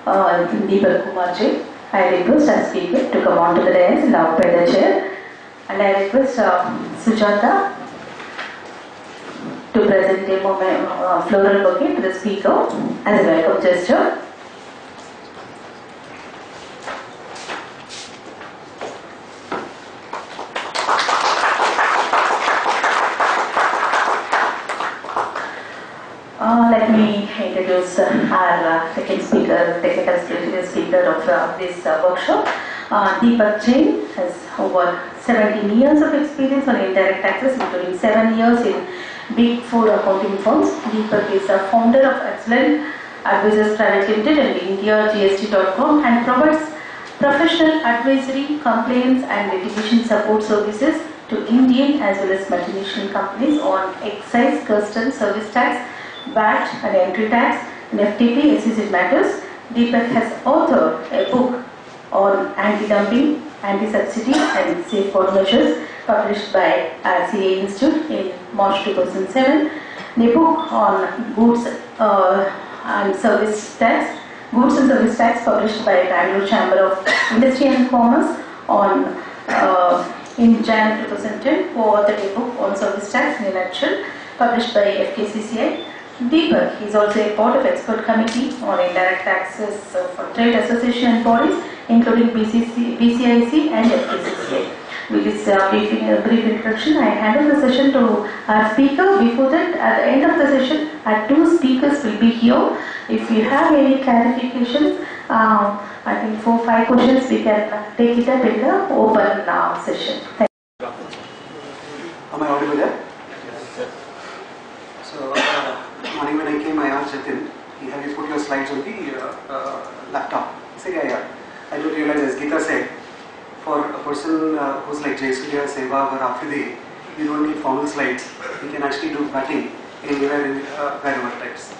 Deepak Kumar Jain. I request our speaker to come on to the dais and occupy the chair. And I request Sujata to present a floral bouquet to the speaker as a welcome gesture. Let me introduce our second speaker, technical speaker of this workshop. Deepak Jain has over 17 years of experience on indirect taxes, including 7 years in Big Four accounting firms. Deepak is a founder of Excellent Advisors Private Limited and India GST.com and provides professional advisory, compliance and litigation support services to Indian as well as multinational companies on excise, customs, service tax, VAT and entry tax, and FTP, SEZ matters. Deepak has authored a book on anti-dumping, anti-subsidy and safeguard measures published by RCA Institute in March 2007. A book on goods and service tax published by Bangalore Chamber of Industry and Commerce on in January 2010, co-authored a book on service tax in a nutshell published by FKCCI. Deepak is also a part of expert committee on indirect taxes for trade association and bodies, including BCIC and FKCCI. With this brief introduction, I hand over the session to our speaker. Before that, at the end of the session, our two speakers will be here. If you have any clarifications, I think 4-5 questions we can take it up in the open session. Thank you. Am I audible there? So, morning when I came, I asked Jatin, have you put your slides on the laptop? He said, yeah. I don't realize, as Geeta said, for a person who's like Jai Surya, Sehwag or Afridi, you don't need formal slides. You can actually do batting anywhere in wherever types.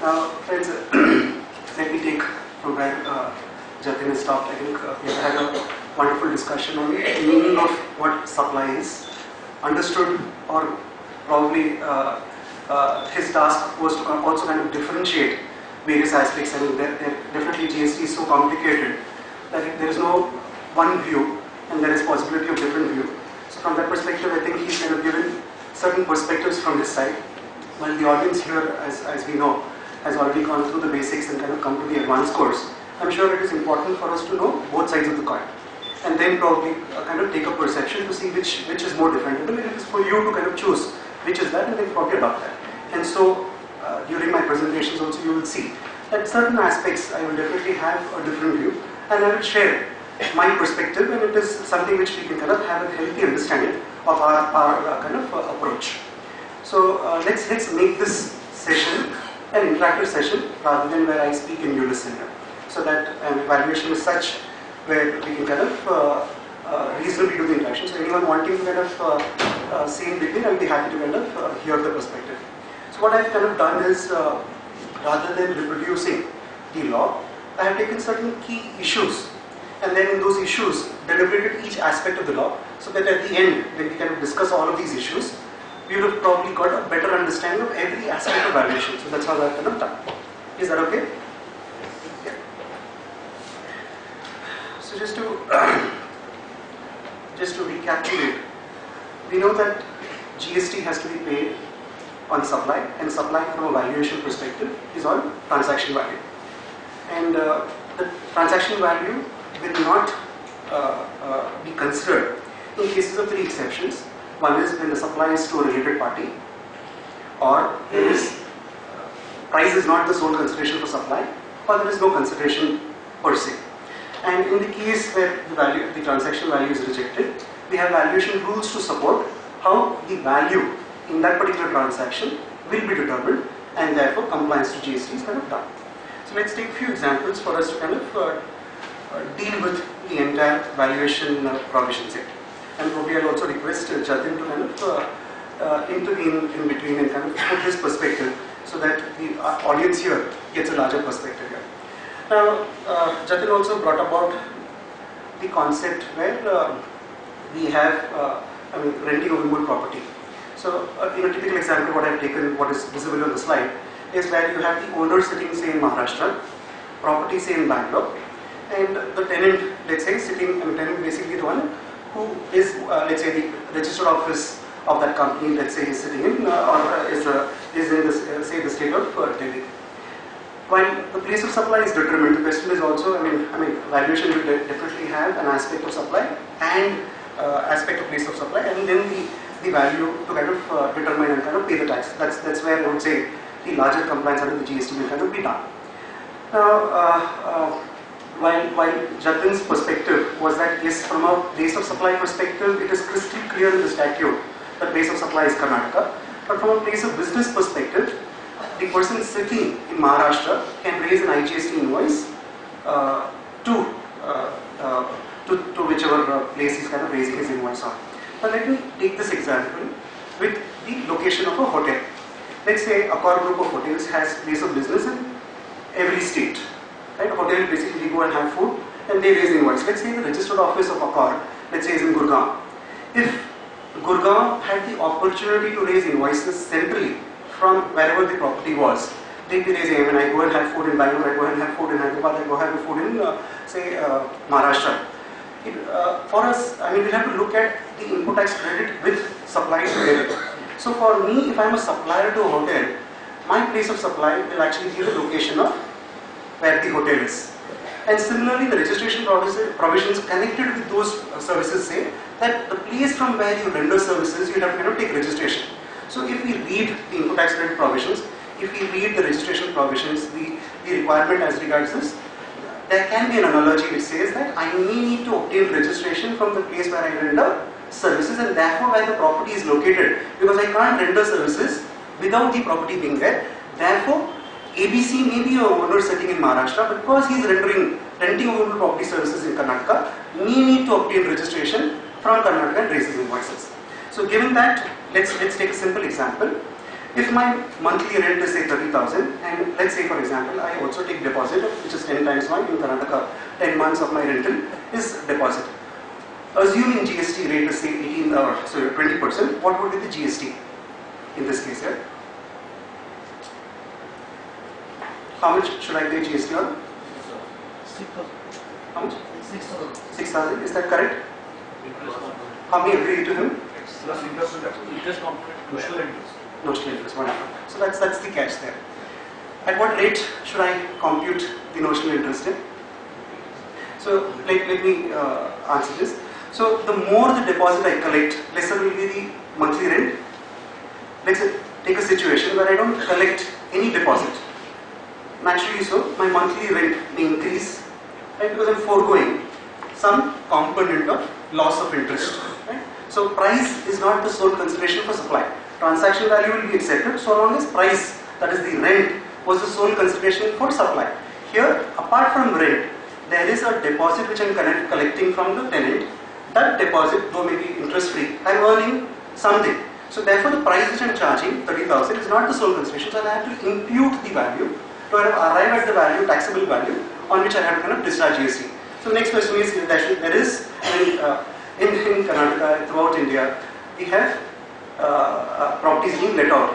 Now, friends, let me take from where Jatin has stopped. I think we have had a wonderful discussion on the meaning of what supply is, understood, or probably his task was to also kind of differentiate various aspects. I mean, definitely GST is so complicated that there is no one view and there is possibility of different view. So from that perspective, I think he's kind of given certain perspectives from his side, while the audience here, as we know, has already gone through the basics and kind of come to the advanced course. I'm sure it is important for us to know both sides of the coin, and then probably kind of take a perception to see which is more defendable. It is for you to kind of choose which is that and then probably adopt that. And so during my presentations also you will see that certain aspects I will definitely have a different view, and I will share my perspective, and it is something which we can kind of have a healthy understanding of our kind of approach. So let's make this session an interactive session rather than where I speak in unison, so that evaluation is such where we can kind of reasonably do the interaction. So anyone wanting to kind of see in between, I'll be happy to kind of hear the perspective. So what I've kind of done is, rather than reproducing the law, I have taken certain key issues, and then in those issues deliberated each aspect of the law, so that at the end, when we kind of discuss all of these issues, we would have probably got a better understanding of every aspect of valuation. So that's how I've kind of done. Is that okay? Yeah. So just to recapitulate, we know that GST has to be paid on supply, and supply from a valuation perspective is on transaction value. And the transaction value will not be considered in cases of 3 exceptions. One is when the supply is to a related party, or there is price is not the sole consideration for supply, or there is no consideration per se. And in the case where the transaction value is rejected, we have valuation rules to support how the value in that particular transaction will be determined, and therefore compliance to GST is kind of done. So let's take a few examples for us to kind of deal with the entire valuation provisions here. And probably I'll also request Jatin to kind of intervene in between and kind of put his perspective, so that the audience here gets a larger perspective here. Now, Jatin also brought about the concept where we have renting of removed property. So in a typical example, what I've taken, what is visible on the slide, is where you have the owner sitting, say, in Maharashtra, property say in Bangalore, and the tenant, let's say, sitting, tenant basically the one who is, let's say, the registered office of that company, let's say, is sitting in, or is in the, say, the state of Delhi. While the place of supply is determined, the question is also, valuation will definitely have an aspect of supply and aspect of place of supply, and then the value to kind of determine and kind of pay the tax. That's where I would say the larger compliance under the GST will kind of be done. Now, while Jatin's perspective was that yes, from a place of supply perspective, it is crystal clear in the statute that place of supply is Karnataka. But from a place of business perspective, the person sitting in Maharashtra can raise an IGST invoice to whichever place he's kind of raising his invoice on. Now let me take this example with the location of a hotel. Let's say a core group of hotels has place of business in every state. Right? A hotel basically go and have food and they raise the invoice. Let's say the registered office of Accor, let's say, is in Gurgaon. If Gurgaon had the opportunity to raise invoices centrally from wherever the property was, they'd be raising, I go and have food in Bangalore, I go and have food in Hyderabad, I go have food in, Maharashtra. For us, we'll have to look at the input tax credit with supply together. So for me, if I'm a supplier to a hotel, my place of supply will actually be the location of where the hotel is. And similarly, the registration provisions connected with those services say that the place from where you render services, you have to take registration. So if we read the input tax credit provisions, if we read the registration provisions, the requirement as regards this, there can be an analogy which says that I may need to obtain registration from the place where I render services, and therefore where the property is located, because I can't render services without the property being there. Therefore, ABC may be a owner sitting in Maharashtra, but because he is renting over property services in Karnataka, may need to obtain registration from Karnataka and raise his invoices. So given that, let's take a simple example. If my monthly rent is say 30,000, and let's say for example I also take deposit, which is 10 times 1 in Karnataka, 10 months of my rental is deposit. Assuming GST rate is say 20%, what would be the GST in this case here? How much should I pay GST on? 6,000. How much? 6,000. 6,000, is that correct? How many agree to him? Plus interest component, notional interest. Notional interest, wonderful. So that's the catch there. At what rate should I compute the notional interest in? So let me answer this. So the more the deposit I collect, lesser will be the monthly rent. Let's take a situation where I don't collect any deposit. Naturally so, my monthly rent may increase, right, because I'm foregoing some component of loss of interest. Right? So price is not the sole consideration for supply. Transaction value will be accepted so long as price, that is the rent, was the sole consideration for supply. Here, apart from rent, there is a deposit which I am collecting from the tenant. That deposit, though may be interest free, I am earning something. So therefore the price which I am charging, 30,000, is not the sole consideration, so I have to impute the value to arrive at the value, taxable value, on which I have to discharge GST. So the next question is, there is, in Karnataka, throughout India, we have properties being let out.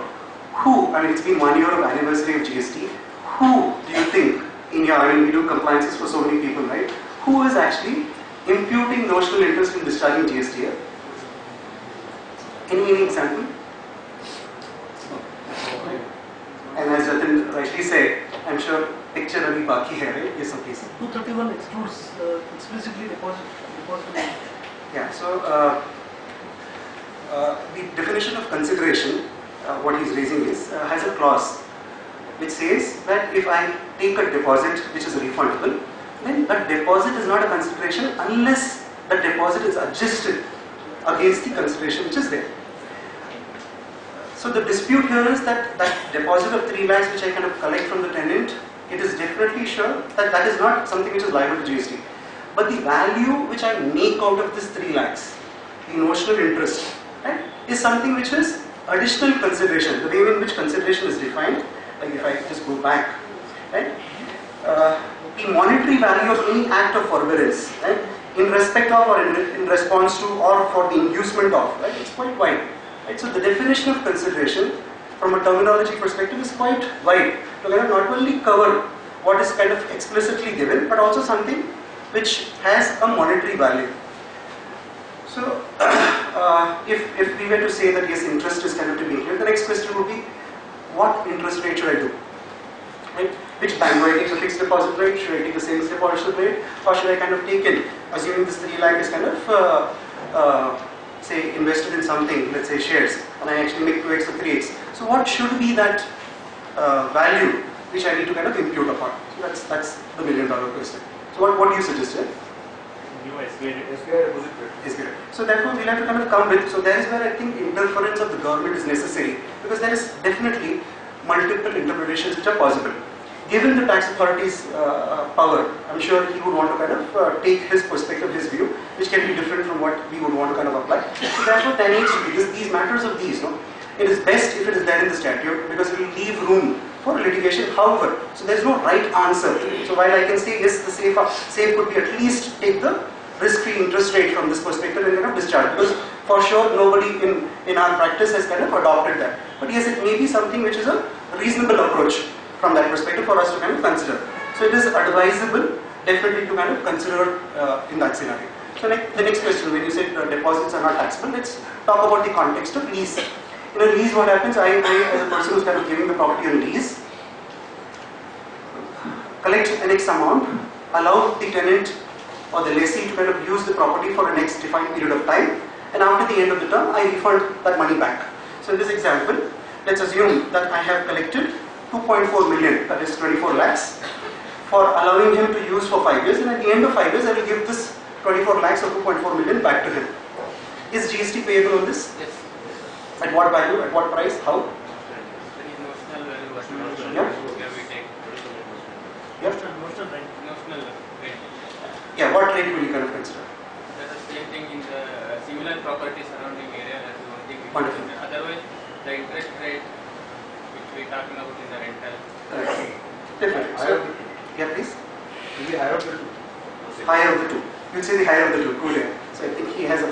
Who, it's been 1 year of anniversary of GST, who do you think, we do compliances for so many people, right? Who is actually imputing notional interest in discharging GST here? Any example? And as Jatin rightly said, I'm sure picture abhi baki hai, right? Yes, please. 231 excludes explicitly deposit. Yeah, so the definition of consideration, what he's raising is, has a clause which says that if I take a deposit which is refundable, then a deposit is not a consideration unless the deposit is adjusted against the consideration which is there. So the dispute here is that deposit of 3 lakhs which I collect from the tenant, it is definitely sure that that is not something which is liable to GST. But the value which I make out of this 3 lakhs, the notional interest, right, is something which is additional consideration. The way in which consideration is defined, like if I just go back, right, the monetary value of any act of forbearance, right, in respect of or in response to or for the inducement of, right, it's quite wide. Right? So the definition of consideration from a terminology perspective is quite wide to not only cover what is kind of explicitly given, but also something which has a monetary value. So, if we were to say that yes, interest is kind of to be included, the next question would be, what interest rate should I do? Right? Which bank do I take? The fixed deposit rate? Should I take the savings deposit rate? Or should I kind of take it, assuming this 3 lakh is kind of, say, invested in something, let's say shares, and I actually make 2x or 3x. So what should be that value which I need to kind of impute upon? So that's the $1 million question. So what do you suggest here? SBI. So therefore we'll have to kind of come with, so there is where I think interference of the government is necessary, because there is definitely multiple interpretations which are possible. Given the tax authority's power, I'm sure he would want to kind of take his perspective, his view, which can be different from what we would want to kind of apply. So therefore there needs to be these matters of these, no? It is best if it is there in the statute, because it will leave room for litigation. However, so there is no right answer. So while I can say yes, the safe could be at least take the risk-free interest rate from this perspective and kind of discharge, because for sure nobody in our practice has kind of adopted that. But yes, it may be something which is a reasonable approach from that perspective for us to kind of consider. So it is advisable definitely to kind of consider in that scenario. So the next question, when you said deposits are not taxable, let's talk about the context of lease. In a lease, what happens, I as a person who's kind of giving the property on lease, collect an X amount, allow the tenant or the lessee to kind of use the property for a next defined period of time, and after the end of the term, I refund that money back. So in this example, let's assume that I have collected 2.4 million, that is 24 lakhs, for allowing him to use for 5 years, and at the end of 5 years, I will give this 24 lakhs or 2.4 million back to him. Is GST payable on this? Yes. At what value? At what price? How? Very notional value. Yeah. Here we take Yeah. Notional rent. notional rate. Yeah. What rate will you kind of consider? That is same thing in the similar property surrounding area. That is one thing. Wonderful. Otherwise, the interest rate which we talking about in the rental. Definitely. Higher So, of the two. yeah, please. Maybe higher of the two. Higher of the two. You'll say the higher of the two. Cool. Yeah. So I think he has a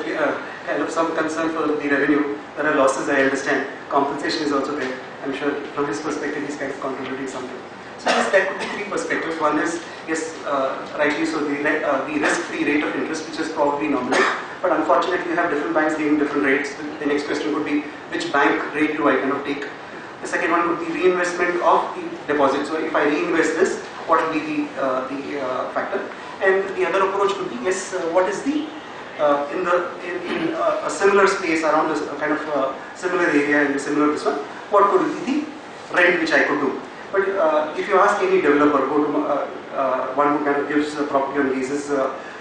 kind of some concern for the revenue. There are losses, I understand. Compensation is also there. I'm sure from his perspective, he's kind of contributing something. So yes, there could be 3 perspectives. One is, yes, rightly so, the risk-free rate of interest, which is probably nominal. But unfortunately, you have different banks giving different rates. The next question would be, which bank rate do I kind of take? The second one would be reinvestment of the deposit. So if I reinvest this, what will be the factor? And the other approach would be, yes, what is the in a similar space around this kind of similar area in the similar this one, what could be the rent which I could do? But if you ask any developer, go to one who kind of gives property on leases,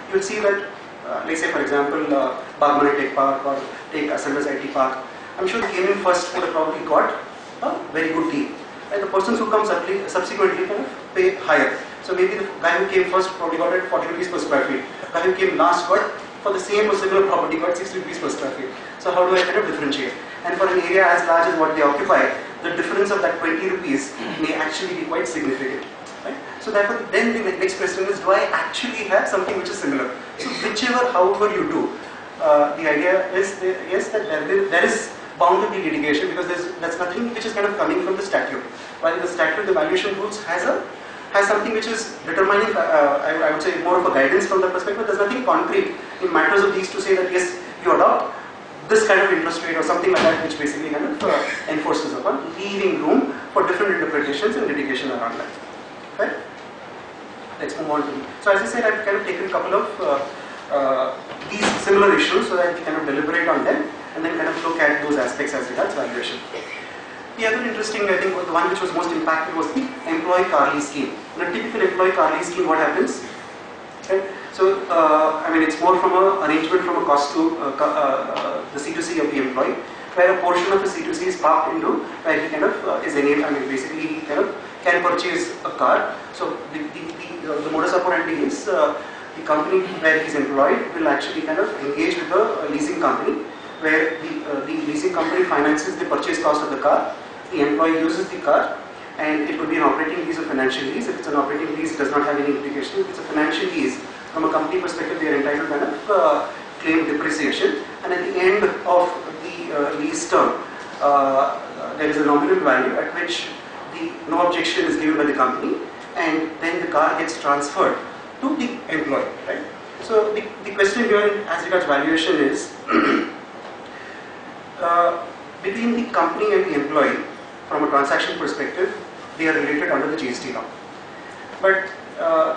you'll see that, let's say for example, Bagmani Tech Park or take Ascendus IT Park, I'm sure they came in first would have probably got a very good deal. And the persons who come subsequently kind of pay higher. So maybe the guy who came first probably got it 40 rupees per square feet. The guy who came last got, for the same or similar property, got 60 rupees per square feet. So how do I kind of differentiate? And for an area as large as what they occupy, the difference of that 20 rupees may actually be quite significant. Right? So therefore, then the next question is, do I actually have something which is similar? So whichever, however you do, the idea is, yes, that there is bound to be litigation, because that's nothing which is kind of coming from the statute. While the statute, the valuation rules has something which is determining, I would say, more of a guidance from that perspective. There's nothing concrete in matters of these to say that yes, you adopt this kind of interest rate or something like that, which basically kind of enforces upon, leaving room for different interpretations and litigation around that. Right? Let's move on to. So as I said, I've kind of taken a couple of these similar issues so that we kind of deliberate on them and then kind of look at those aspects as regards valuation. The other interesting, I think, the one which was most impactful was the employee car lease scheme. In a typical employee car lease scheme, what happens? Right? So, I mean, it's more from an arrangement from a cost to the C2C of the employee, where a portion of the C2C is parked into where he kind of is enabled, I mean, basically he kind of can purchase a car. So, the modus operandi is the company where he's employed will actually kind of engage with the leasing company, where the leasing company finances the purchase cost of the car. The employee uses the car, and it could be an operating lease or financial lease. If it's an operating lease, it does not have any implication. If it's a financial lease, from a company perspective, they are entitled to kind of claim depreciation. And at the end of the lease term, there is a nominal value at which no objection is given by the company, and then the car gets transferred to the employee, right? So the question here as regards valuation is between the company and the employee, from a transaction perspective, they are related under the GST law. But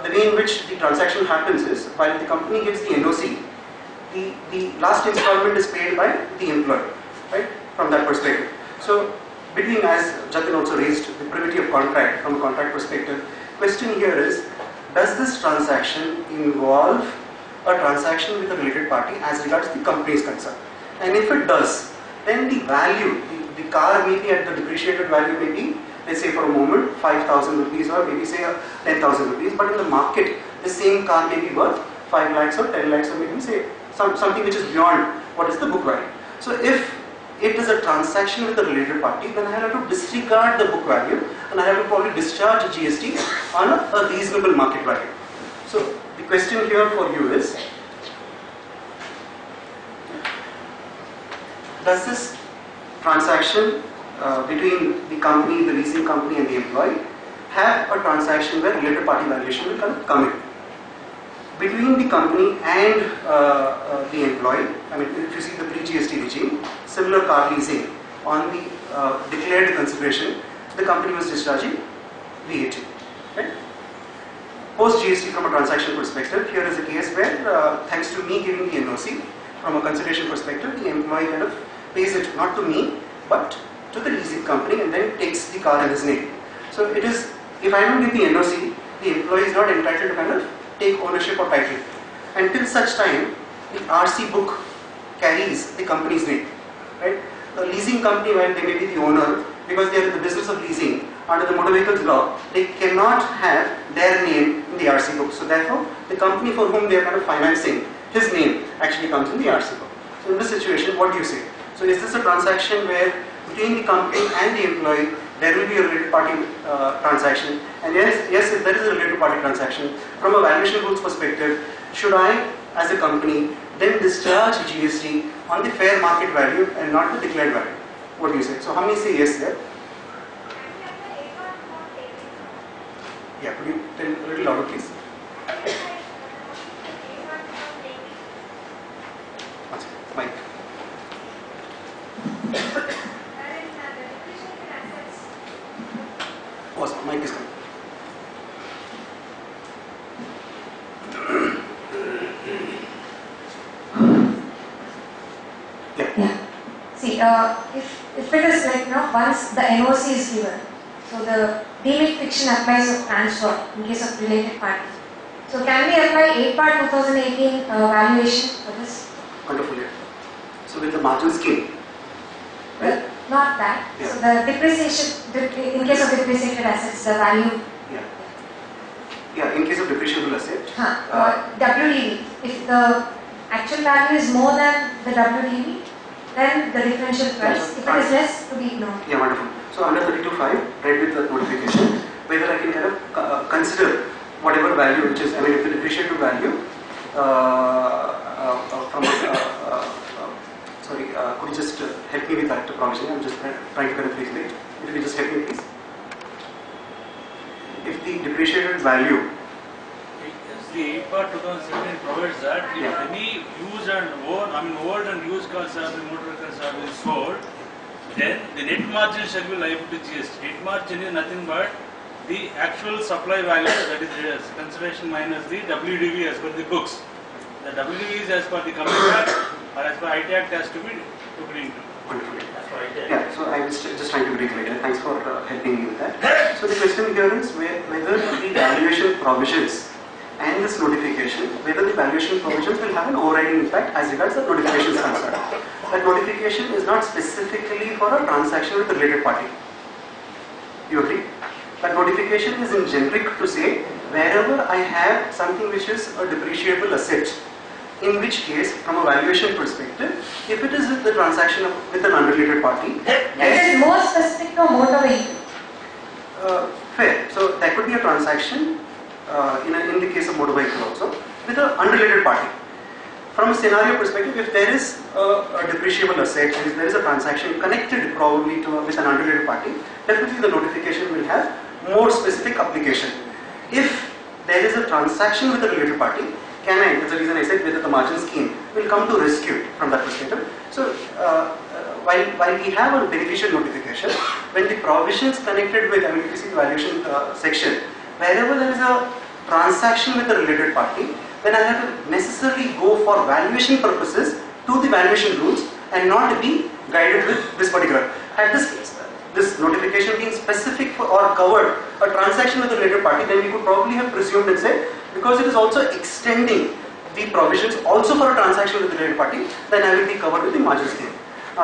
the way in which the transaction happens is, while the company gives the NOC, the last installment is paid by the employee, right? From that perspective. So between, as Jatin also raised, the privity of contract from a contract perspective, question here is, does this transaction involve a transaction with a related party as regards the company is concerned? And if it does, then the value, the car may be at the depreciated value, may be, let's say for a moment, 5,000 rupees or maybe say 10,000 rupees, but in the market, the same car may be worth 5 lakhs or 10 lakhs or maybe say something which is beyond what is the book value. So if it is a transaction with a related party, then I have to disregard the book value and I have to probably discharge GST on a reasonable market value. So the question here for you is, does this transaction between the company, the leasing company and the employee have a transaction where related party valuation will come in? Between the company and the employee, I mean, if you see the pre-GST regime, similar car leasing, on the declared consideration, the company was discharging VAT. Right? Post-GST from a transaction perspective, here is a case where, thanks to me giving the NOC, from a consideration perspective, the employee kind of pays it not to me, but to the leasing company and then takes the car in his name. So it is, if I don't give the NOC, the employee is not entitled to kind of take ownership or title. Until such time, the RC book carries the company's name. Right? The leasing company, while they may be the owner, because they are in the business of leasing, under the motor vehicles law, they cannot have their name in the RC book. So therefore, the company for whom they are kind of financing, his name actually comes in the RC book. So in this situation, what do you say? So is this a transaction where between the company and the employee, there will be a related party transaction? And yes, if there is a related party transaction, from a valuation rules perspective, should I, as a company, then discharge GST on the fair market value and not the declared value? What do you say? So how many say yes there? Yeah, could you tell a little louder, please? Mike. Awesome. Mike is coming. Yeah. See, if it is like, once the NOC is given, so the delimit fiction applies of transfer in case of related party. So can we apply 8 part 2018 valuation for this? Wonderful. Yeah. So with the margin scheme, right? Not that. Yeah. So the depreciation, in case of depreciated assets, the value. Yeah. Yeah. In case of depreciable asset. WDV. If the actual value is more than the WDV, then the differential price. If it is less, to be ignored. Yeah, wonderful. So under 32.5, read with the notification, whether I can kind of consider whatever value which is, I mean, if the depreciated value from sorry, could you just help me with that provision? I'm just trying to kind of translate. If you could just help me, please. If the depreciated value. The 8 part 2017 provides that if Yeah. any used and old and used cars have been motor vehicles have been sold, then the net margin shall be liable to GST. Net margin is nothing but the actual supply value, that is consideration minus the WDV as per the books. The WDV is as per the company act or as per IT act has to be looked into. Wonderful. Yeah, so I was just trying to break it. Thanks for helping me with that. So the question here is whether the valuation provisions and this notification, whether the valuation provisions will have an overriding impact as regards the notification is concerned. That notification is not specifically for a transaction with a related party. You agree? That notification is in generic to say wherever I have something which is a depreciable asset, in which case, from a valuation perspective, if it is with the transaction with an unrelated party, It is more specific to motor vehicle. fair. So there could be a transaction in the case of motor vehicle also with an unrelated party. From a scenario perspective, if there is a depreciable asset and if there is a transaction connected probably with an unrelated party, definitely the notification will have more specific application. if there is a transaction with a related party, that's the reason I said whether the margin scheme will come to rescue from that perspective. So while we have a beneficial notification, when the provisions connected with, if you see the valuation section, wherever there is a transaction with a related party, then I have to necessarily go for valuation purposes to the valuation rules and not be guided with this particular. Had this notification being specific for or covered a transaction with a related party, then we could probably have presumed and said, because it is also extending the provisions also for a transaction with a related party, then I will be covered with the margin scheme.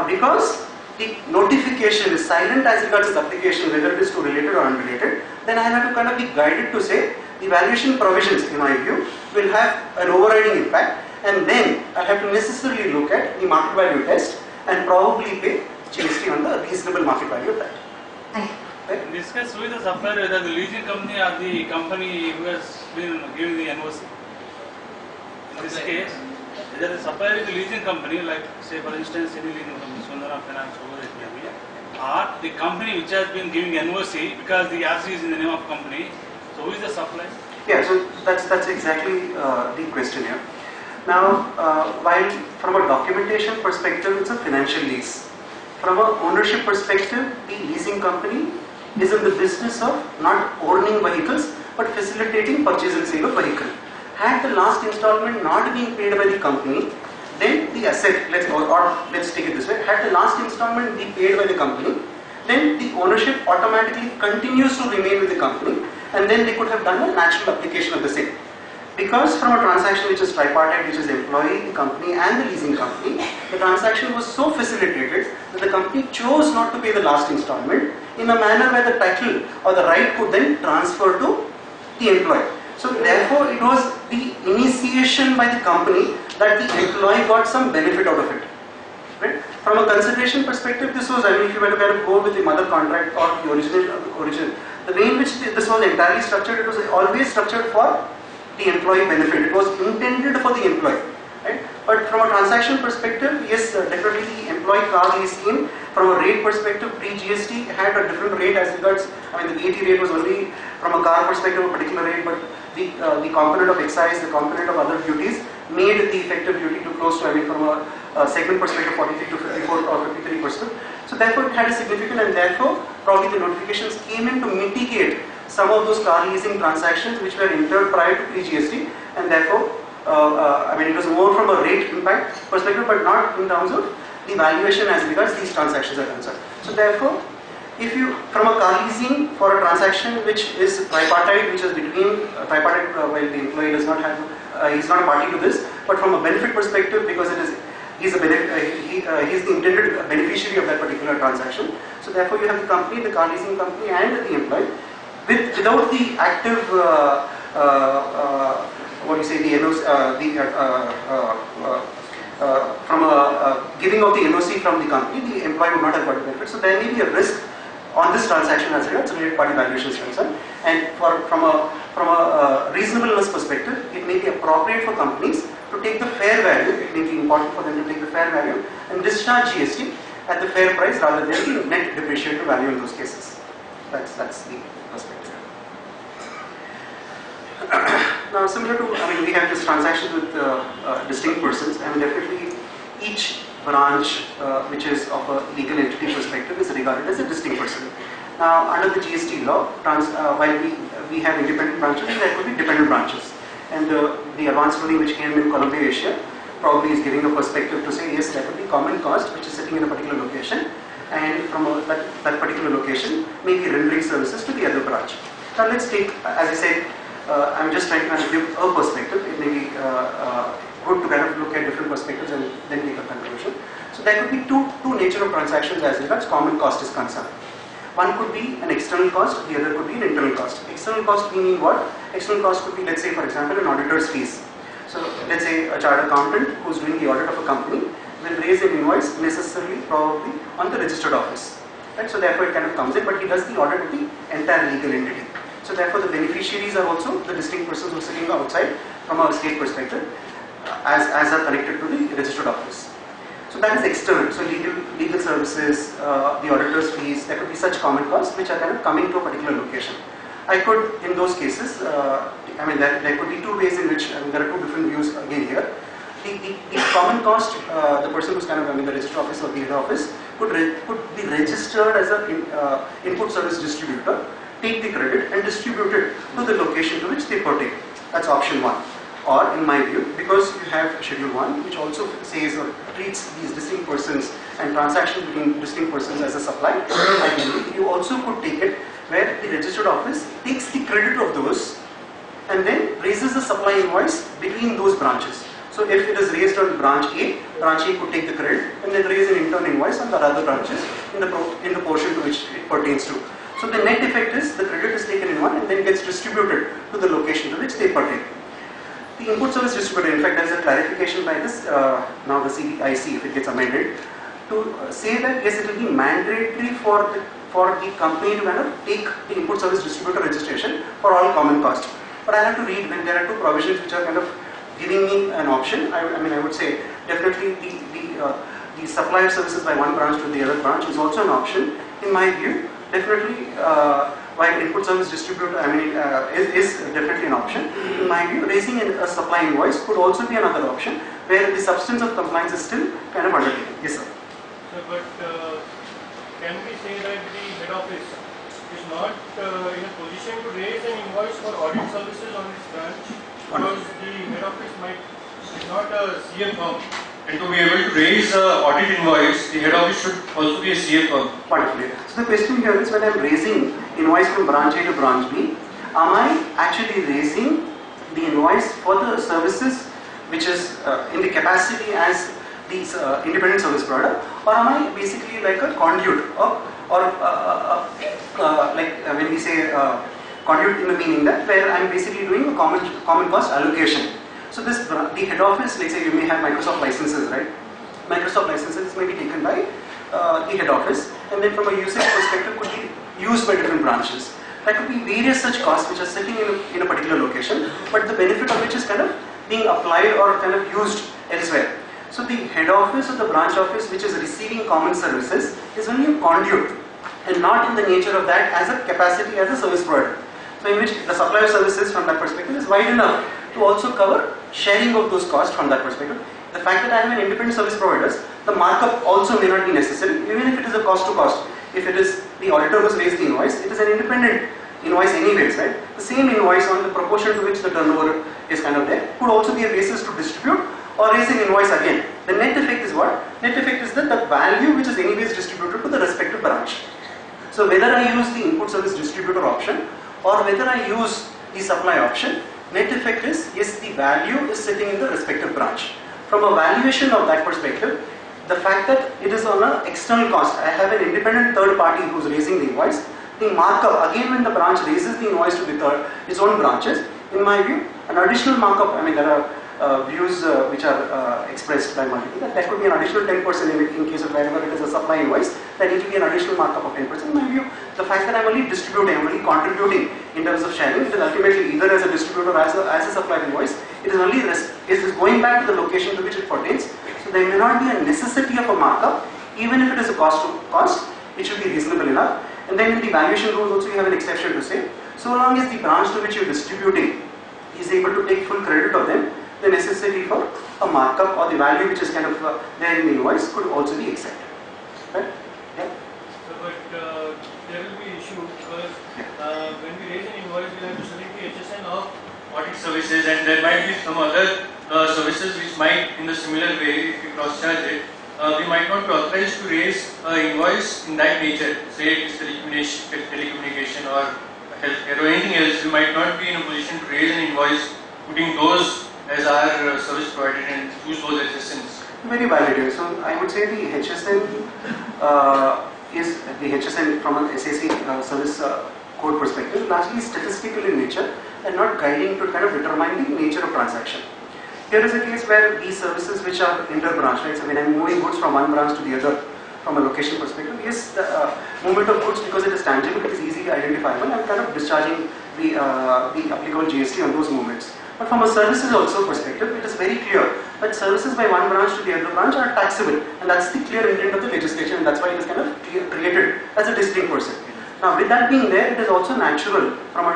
Because the notification is silent as regards its application, whether it is to related or unrelated, then I have to kind of be guided to say the valuation provisions, in my view, will have an overriding impact, and then I have to necessarily look at the market value test and probably pay GST on the reasonable market value of that. Thank you. Discuss with the supplier whether the leasing company or the company who has been giving the NOC. In this case, whether the supplier is the leasing company, like say for instance any leasing company, Sundara Finance, whoever it may be, or the company which has been giving NOC because the RC is in the name of company. So who is the supplier? Yeah, so that's exactly the question here. Now, while from a documentation perspective, it's a financial lease. From an ownership perspective, the leasing company is in the business of not owning vehicles but facilitating purchase and sale of vehicle. Had the last installment not been paid by the company, then the asset, let's take it this way, had the last installment be paid by the company, then the ownership automatically continues to remain with the company, and then they could have done a natural application of the same. Because from a transaction which is tripartite, which is employee, the company and the leasing company, the transaction was so facilitated that the company chose not to pay the last installment in a manner where the title or the right could then transfer to the employee. So therefore it was the initiation by the company that the employee got some benefit out of it. Right? From a consideration perspective, this was, if you were to kind of go with the mother contract or the original, the way in which this was entirely structured, it was always structured for the employee benefit. It was intended for the employee, right? But from a transaction perspective, yes, definitely the employee car lease scheme, from a rate perspective, pre-GST had a different rate as regards, the VAT rate was only from a car perspective a particular rate, but the component of excise, the component of other duties made the effective duty to close to, from a segment perspective, 43 to 54 or 53%. So therefore it had a significant, and therefore probably the notifications came in to mitigate some of those car leasing transactions which were entered prior to pre-GST, and therefore, it was more from a rate impact perspective, but not in terms of the valuation as regards these transactions are concerned. So therefore, if you, from a car leasing for a transaction which is tripartite, which is between tripartite, while the employee does not have, he's not a party to this, but from a benefit perspective, because it is, he's the intended beneficiary of that particular transaction. So therefore, you have the company, the car leasing company, and the employee. Without the active, from a giving of the NOC from the company, the employee would not have got a benefit. So there may be a risk on this transaction as regards related party valuation is concerned. And from a reasonableness perspective, it may be appropriate for companies to take the fair value. It may be important for them to take the fair value and discharge GST at the fair price rather than the net depreciated value in those cases. That's the perspective. Now, similar to, we have this transaction with distinct persons, and definitely each branch which is of a legal entity perspective is regarded as a distinct person. Now, under the GST law, while we have independent branches, there could be dependent branches. And the advanced ruling which came in Columbia, Asia, probably is giving a perspective to say, yes, there could be common cost which is sitting in a particular location, and from that particular location may be rendering services to the other branch. Now, let's take, as I said, I'm just trying to give a perspective. It may be good to kind of look at different perspectives and then take a conclusion. So there could be two nature of transactions as regards common cost is concerned. One could be an external cost, the other could be an internal cost. External cost meaning what? External cost could be, let's say, for example, an auditor's fees. So let's say a chartered accountant who's doing the audit of a company will raise an invoice necessarily probably on the registered office. Right? So therefore it kind of comes in, but he does the audit of the entire legal entity. So therefore the beneficiaries are also the distinct persons who are sitting outside from a state perspective as are connected to the registered office. So that is external. So legal services, the auditor's fees, there could be such common costs which are kind of coming to a particular location. I could, in those cases, there could be two ways in which, there are two different views again here. The common cost, the person who's kind of, the register office or the head office could be registered as an input service distributor, take the credit and distribute it to the location to which they pertain. That's option one. Or in my view, because you have Schedule 1, which also says or treats these distinct persons and transactions between distinct persons as a supply, I believe you also could take it where the registered office takes the credit of those and then raises the supply invoice between those branches. So if it is raised on branch A could take the credit and then raise an intern invoice on the other branches in the portion to which it pertains to. So the net effect is the credit is taken in one and then gets distributed to the location to which they pertain. The input service distributor, in fact, there is a clarification by this, now the CBIC, if it gets amended, to say that yes, it will be mandatory for the company to kind of take the input service distributor registration for all common costs. But I have to read when there are two provisions which are kind of giving me an option. I would say definitely the supply of services by one branch to the other branch is also an option. In my view, definitely while input service distributor is definitely an option. In my view, raising a supply invoice could also be another option where the substance of compliance is still kind of undertaken. Yes, sir. So, but can we say that the head office is not in a position to raise an invoice for audit services on its branch? Because the head office is not a CA firm. And to be able to raise an audit invoice, the head office should also be a CA firm. Wonderfully. So the question here is, when I am raising invoice from branch A to branch B, am I actually raising the invoice for the services which is in the capacity as these independent service provider, or am I basically like a conduit or when we say conduit in the meaning that where I am basically doing a common cost allocation. So the head office, let's say you may have Microsoft licenses, right? Microsoft licenses may be taken by the head office, and then from a usage perspective could be used by different branches. There could be various such costs which are sitting in a particular location, but the benefit of which is kind of being applied or kind of used elsewhere. So the head office or the branch office which is receiving common services is only a conduit and not in the nature of that as a capacity as a service provider. So in which the supply of services from that perspective is wide enough to also cover sharing of those costs from that perspective. The fact that I am an independent service provider, the markup also may not be necessary, even if it is a cost to cost. If it is the auditor who has raised the invoice, it is an independent invoice anyways, right? The same invoice on the proportion to which the turnover is kind of there could also be a basis to distribute or raise an invoice again. The net effect is what? Net effect is that the value which is anyways distributed to the respective branch. So whether I use the input service distributor option or whether I use the supply option, net effect is, yes, the value is sitting in the respective branch. From a valuation of that perspective, the fact that it is on an external cost, I have an independent third party who is raising the invoice, the markup, again when the branch raises the invoice to its own branches, in my view, an additional markup, there are views which are expressed by multiple, that could be an additional 10% in case of wherever it is a supply invoice, that it will be an additional markup of 10%. In my view, the fact that I am only distributing, I am only contributing in terms of sharing, it is ultimately either as a distributor or as a supply invoice, it is only going back to the location to which it pertains. So there may not be a necessity of a markup, even if it is a cost to cost, it should be reasonable enough. And then in the valuation rules also you have an exception to say, so long as the branch to which you are distributing is able to take full credit of them, the necessity for a markup or the value which is kind of there in the invoice could also be accepted. Right? Yeah? So, but there will be issue because when we raise an invoice, we have to select the HSN of audit services, and there might be some other services which might, in the similar way, if we cross-charge it, we might not be authorized to raise an invoice in that nature. Say it is telecommunication or healthcare or anything else, we might not be in a position to raise an invoice putting those as our service provider and use those HSNs. Very valid. So I would say the HSN is the HSN from an SAC service code perspective, largely statistical in nature and not guiding to kind of determine the nature of transaction. Here is a case where these services which are inter-branch, right? So when I am moving goods from one branch to the other from a location perspective, yes, the movement of goods, because it is tangible, it is easily identifiable, I am kind of discharging the applicable GST on those movements. But from a services also perspective, it is very clear that services by one branch to the other branch are taxable, and that's the clear intent of the legislation, and that's why it is kind of created as a distinct person. Now, with that being there, it is also natural from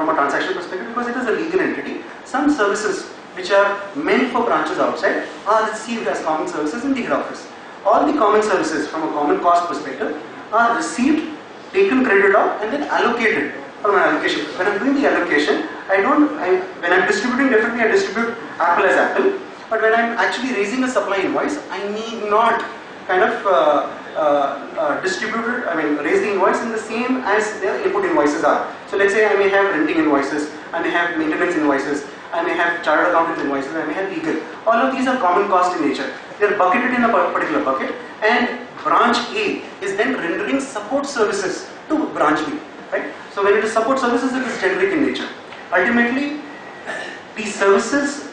a transaction perspective because it is a legal entity. Some services which are meant for branches outside are received as common services in the head office. All the common services from a common cost perspective are received, taken credit of, and then allocated from an allocation. When I'm doing the allocation, when I'm distributing, definitely I distribute apple as apple. But when I'm actually raising a supply invoice, I need not kind of raise the invoice in the same as their input invoices are. So let's say I may have renting invoices, I may have maintenance invoices, I may have chartered accountant invoices, I may have legal. All of these are common cost in nature. They are bucketed in a particular bucket, and branch A is then rendering support services to branch B. Right? So when it is support services, it is generic in nature. Ultimately, these services,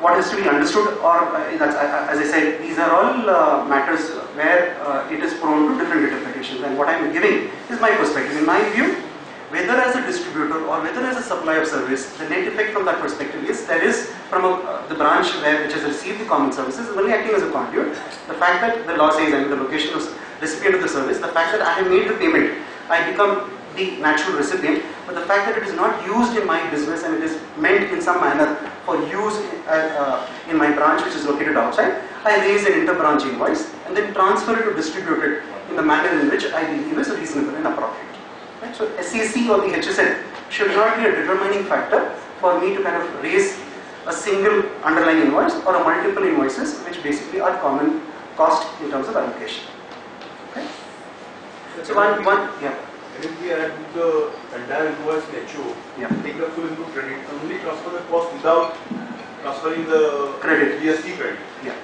what has to be understood, or as I said, these are all matters where it is prone to different interpretations. And what I am giving is my perspective. In my view, whether as a distributor or whether as a supplier of service, the net effect from that perspective is that is from the branch which has received the common services is only acting as a conduit. The fact that the law says, the location of recipient of the service, the fact that I have made the payment, I become the natural recipient, but the fact that it is not used in my business and it is meant in some manner for use in my branch which is located outside, I raise an inter-branch invoice and then transfer it to distribute it in the manner in which I believe is reasonable and appropriate. Right? So SAC or the HSN should not be a determining factor for me to kind of raise a single underlying invoice or a multiple invoices which basically are common cost in terms of allocation. Okay? So yeah. If we add the entire invoice in HO, Yeah. take the full into credit, only transfer the cost without transferring the Credit. GST credit. Yeah.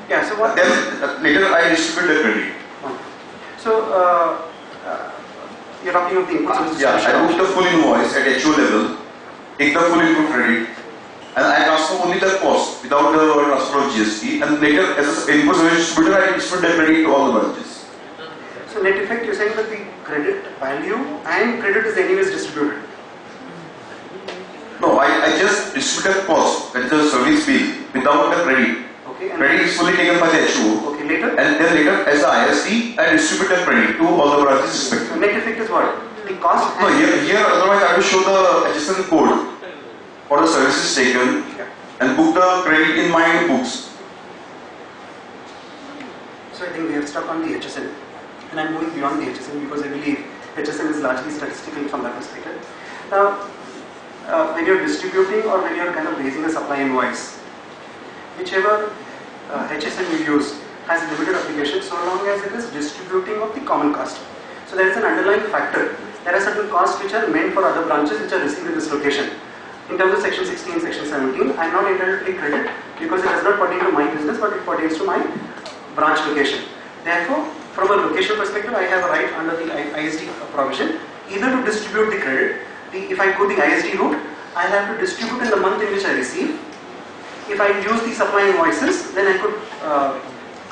Yeah. So what? Then later I distribute the credit. So you're talking of the input. Yeah, I book the full invoice at HO level, take the full input credit, and I transfer only the cost without the transfer of GST. And later, as an input service distributor, I distribute the credit to all the branches. So net effect, you're saying that the credit value and credit is anyways distributed. No, I just distribute the cost, that is the service fee, without the credit. Okay. And Credit is fully taken by the HO. Okay. Later. And then later, as the IST, I distribute the credit to all the branches So respectively. net effect is what? The cost. No, here otherwise I will show the HSN code for the services taken and book the credit in my books. So I think we are stuck on the HSN, and I'm moving beyond the HSN because I believe HSN is largely statistical from that perspective. Now, when you're distributing or when you're kind of raising a supply invoice, whichever HSN you use has limited application so long as it is distributing of the common cost. So there is an underlying factor. There are certain costs which are meant for other branches which are received in this location. In terms of section 16, section 17, I am not entitled to take credit because it does not pertain to my business but it pertains to my branch location. Therefore, from a location perspective, I have a right under the ISD provision either to distribute the credit. If I go the ISD route, I have to distribute in the month in which I receive. If I use the supply invoices, then I could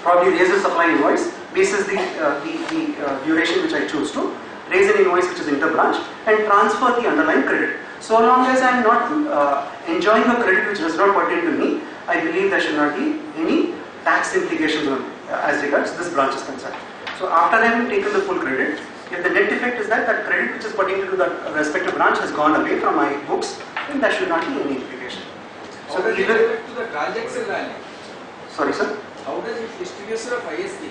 probably raise a supply invoice basis the duration which I choose to, raise an invoice which is inter-branch and transfer the underlying credit. So long as I am not enjoying a credit which does not pertain to me, I believe there should not be any tax implications on, as regards this branch is concerned. So after having taken the full credit, if the net effect is that credit which is pertaining to that respective branch has gone away from my books, then there should not be any implication. So how does it affect to the transaction value? Sorry, sir? How does it distribution of IST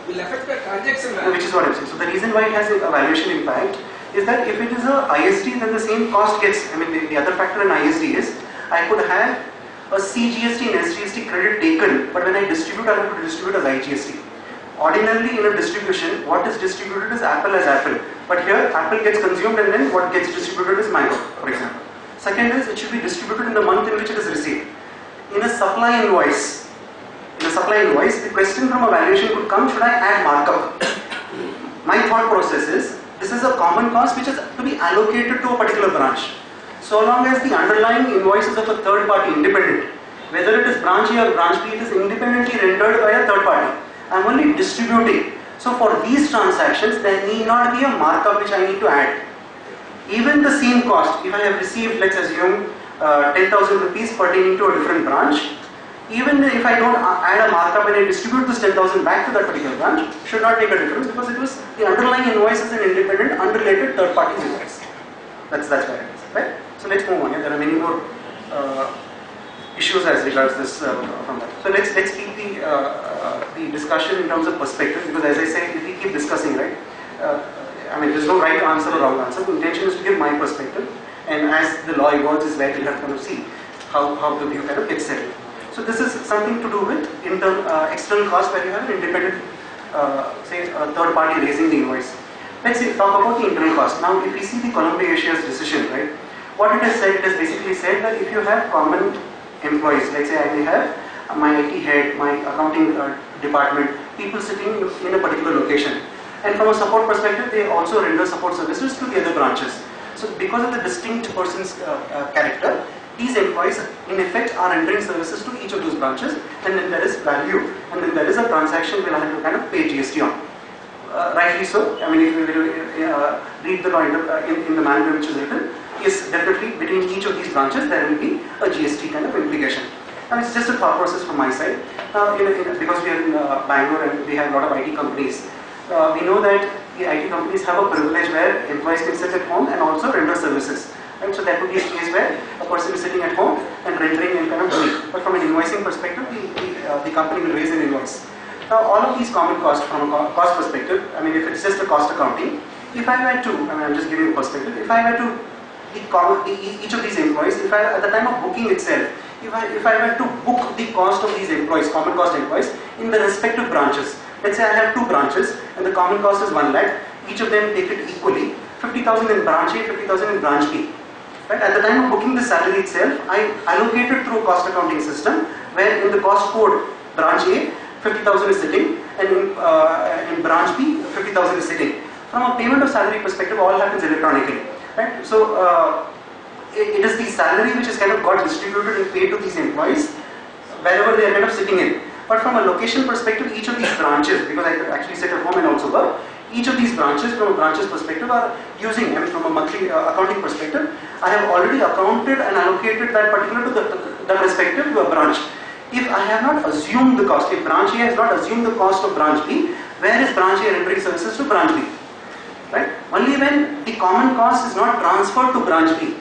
will affect the transaction value? Which is what I'm saying. So the reason why it has a valuation impact is that if it is a IST, then the same cost gets, the other factor in IST is, I could have a CGST and SGST credit taken, but when I distribute, I have to distribute as IGST. Ordinarily in a distribution, what is distributed is apple as apple. But here, apple gets consumed and then what gets distributed is mango, for example. Second is, it should be distributed in the month in which it is received. In a supply invoice, the question from a valuation could come, should I add markup? My thought process is, this is a common cost which is to be allocated to a particular branch. So long as the underlying invoices of a third party independent, whether it is branch A or branch B, it is independently rendered by a third party. I am only distributing. So for these transactions, there need not be a markup which I need to add. Even the same cost, if I have received, let's assume 10,000 rupees pertaining to a different branch, even if I don't add a markup and I distribute this 10,000 back to that particular branch, should not make a difference because it was the underlying invoice is an independent, unrelated third-party invoice. That's where it is, right? So let's move on. Yeah, there are many more issues as regards this from that. So let's keep the discussion in terms of perspective, because as I said, if we keep discussing, right? I mean, there's no right answer or wrong answer. The intention is to give my perspective, and as the law evolves, is where we'll have to kind of see how the view kind of gets settled. So this is something to do with external cost, where you have an independent, say, a third party raising the invoice. Let's talk about the internal cost. Now, if we see the Columbia Asia's decision, right? What it has said, it has basically said that if you have common employees, let's say I may have my IT head, my accounting department, people sitting in a particular location, and from a support perspective, they also render support services to the other branches. So because of the distinct person's character, these employees in effect are rendering services to each of those branches, and then there is value, and then there is a transaction we'll have to kind of pay GST on. Rightly so. I mean, if we will read the law in the manner which is written, yes, definitely between each of these branches there will be a GST kind of implication. And it's just a thought process from my side. Because we are in Bangalore and we have a lot of IT companies, we know that the IT companies have a privilege where employees can sit at home and also render services. Right? So that would be a case where a person is sitting at home and rendering and kind of doing. But from an invoicing perspective, the company will raise an invoice. Now, all of these common costs from a cost perspective, I mean, if it's just a cost accounting, if I were to, I mean, I'm just giving you a perspective, if I were to, each of these employees, if I, at the time of booking itself, if I were to book the cost of these employees, common cost employees, in the respective branches, let's say I have 2 branches and the common cost is 1 lakh, each of them take it equally, 50,000 in branch A, 50,000 in branch B. Right? At the time of booking the salary itself, I allocated through a cost accounting system where in the cost code, branch A, 50,000 is sitting, and in branch B, 50,000 is sitting. From a payment of salary perspective, all happens electronically. Right? So it is the salary which is kind of got distributed and paid to these employees wherever they are kind of sitting in. But from a location perspective, each of these branches, because I actually sit at home and also work, each of these branches, from a branch's perspective, are using, I mean, from a monthly accounting perspective, I have already accounted and allocated that particular to the respective branch. If I have not assumed the cost, if branch A has not assumed the cost of branch B, where is branch A rendering services to branch B? Right? Only when the common cost is not transferred to branch B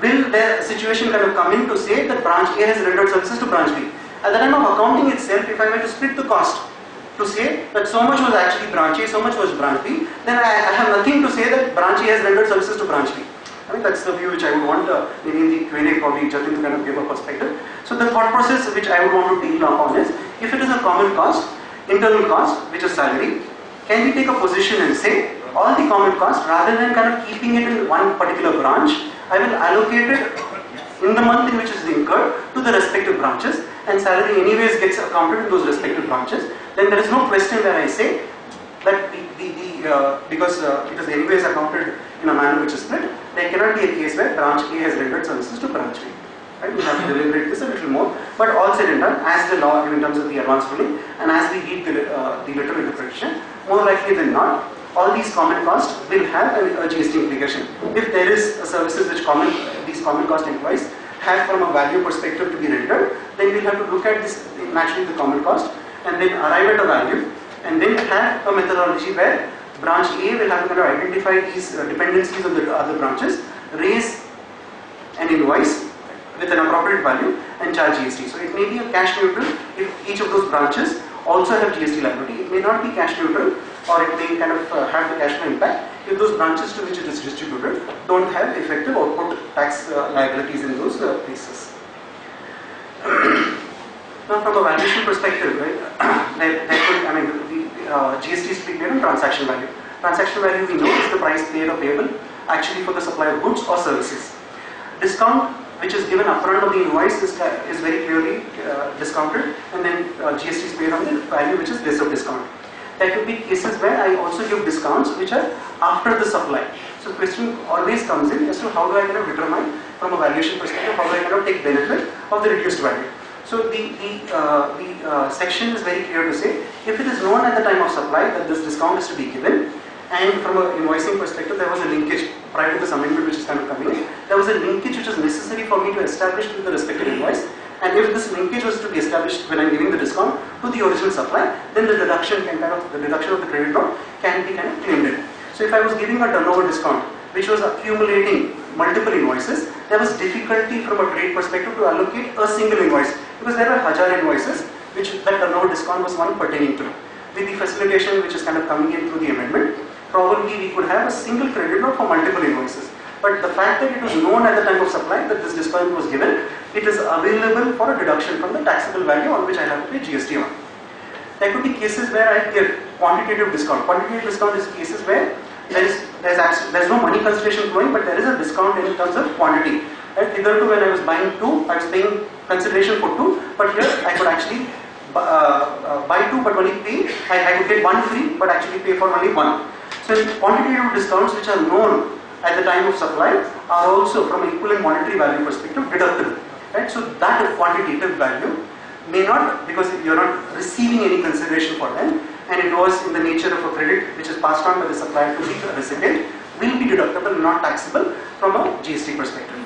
will their situation kind of come in to say that branch A has rendered services to branch B. At the time of accounting itself, if I were to split the cost to say that so much was actually branch A, so much was branch B, then I have nothing to say that branch A has rendered services to branch B. I mean, that's the view which I would want, maybe in the Q&A probably Jatin to kind of give a perspective. So the thought process which I would want to deal upon is, if it is a common cost, internal cost, which is salary, can we take a position and say, all the common costs, rather than kind of keeping it in one particular branch, I will allocate it in the month in which it is incurred to the respective branches, and salary anyways gets accounted in those respective branches. Then there is no question where I say that because it is anyways accounted in a manner which is split, there cannot be a case where branch A has rendered services to branch B. Right? We have to deliberate this a little more, but all said and done, as the law in terms of the advance ruling, and as we read the literal interpretation, more likely than not, all these common costs will have a GST implication. If there is a services which these common cost employees have from a value perspective to be rendered, then we'll have to look at this, naturally the common cost, and then arrive at a value, and then have a methodology where branch A will have to kind of identify these dependencies of the other branches, raise an invoice with an appropriate value, and charge GST. So it may be a cash neutral if each of those branches also have GST liability. It may not be cash neutral, or it may kind of have the cash flow impact if those branches to which it is distributed don't have effective output tax liabilities in those places. Now, from a valuation perspective, right, the GST is paid on transaction value. Transaction value, we know, is the price paid or payable actually for the supply of goods or services. Discount, which is given upfront of the invoice, is very clearly discounted, and then GST is paid on the value which is less of discount. There could be cases where I also give discounts which are after the supply. So the question always comes in as to how do I kind of determine from a valuation perspective, how do I kind of take benefit of the reduced value. So the section is very clear to say, if it is known at the time of supply that this discount is to be given, and from an invoicing perspective there was a linkage prior to this amendment which is kind of coming in, there was a linkage which is necessary for me to establish with the respective invoice, And if this linkage was to be established when I'm giving the discount to the original supply, then the deduction of the credit note can be kind of claimed in. So if I was giving a turnover discount which was accumulating multiple invoices, there was difficulty from a trade perspective to allocate a single invoice, because there were हजार invoices which that turnover discount was one pertaining to. With the facilitation which is kind of coming in through the amendment, probably we could have a single credit note for multiple invoices. But the fact that it was known at the time of supply that this discount was given, it is available for a deduction from the taxable value on which I have to pay GST on. There could be cases where I give quantitative discount. Quantitative discount is cases where there's no money consideration flowing, but there is a discount in terms of quantity. Right? Hitherto when I was buying 2, I was paying consideration for 2, but here I could actually buy 2 but only pay, I could get 1 free but actually pay for only 1. So quantitative discounts which are known at the time of supply are also from an equivalent monetary value perspective deductible. Right? So that quantitative value may not, because you're not receiving any consideration for them, and it was in the nature of a credit which is passed on by the supplier to the recipient, will be deductible, not taxable from a GST perspective.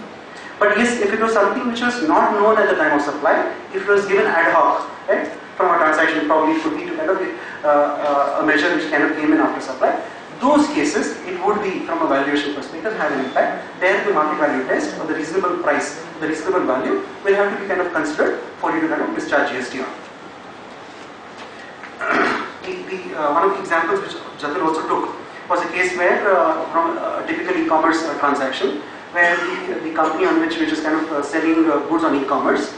But yes, if it was something which was not known at the time of supply, if it was given ad hoc, right, from a transaction, probably it could be to kind of a measure which kind of came in after supply, those cases, it would be from a valuation perspective have an impact. There the market value test or the reasonable price, the reasonable value will have to be kind of considered for you to kind of discharge GST on. One of the examples which Jatin also took was a case where from a typical e-commerce transaction, where the company on which is kind of selling goods on e-commerce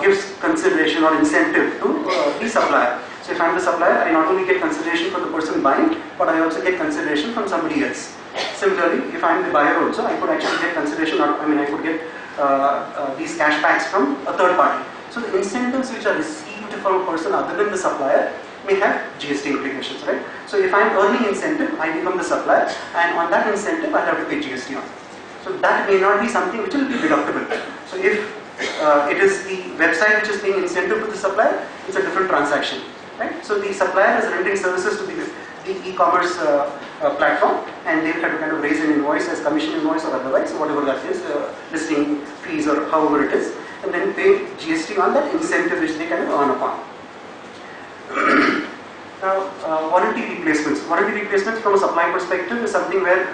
gives consideration or incentive to the supplier. So if I'm the supplier, I not only get consideration for the person buying, but I also get consideration from somebody else. Similarly, if I'm the buyer also, I could actually get consideration, or I could get these cashbacks from a third party. So the incentives which are received from a person other than the supplier may have GST implications, right? So if I'm earning incentive, I become the supplier, and on that incentive, I have to pay GST on. So that may not be something which will be deductible. So if it is the website which is paying incentive to the supplier, it's a different transaction. Right? So the supplier is rendering services to the e-commerce platform, and they will have to kind of raise an invoice as commission invoice or otherwise, whatever that is, listing fees or however it is, and then pay GST on that incentive which they kind of earn upon. Now, warranty replacements. Warranty replacements from a supply perspective is something where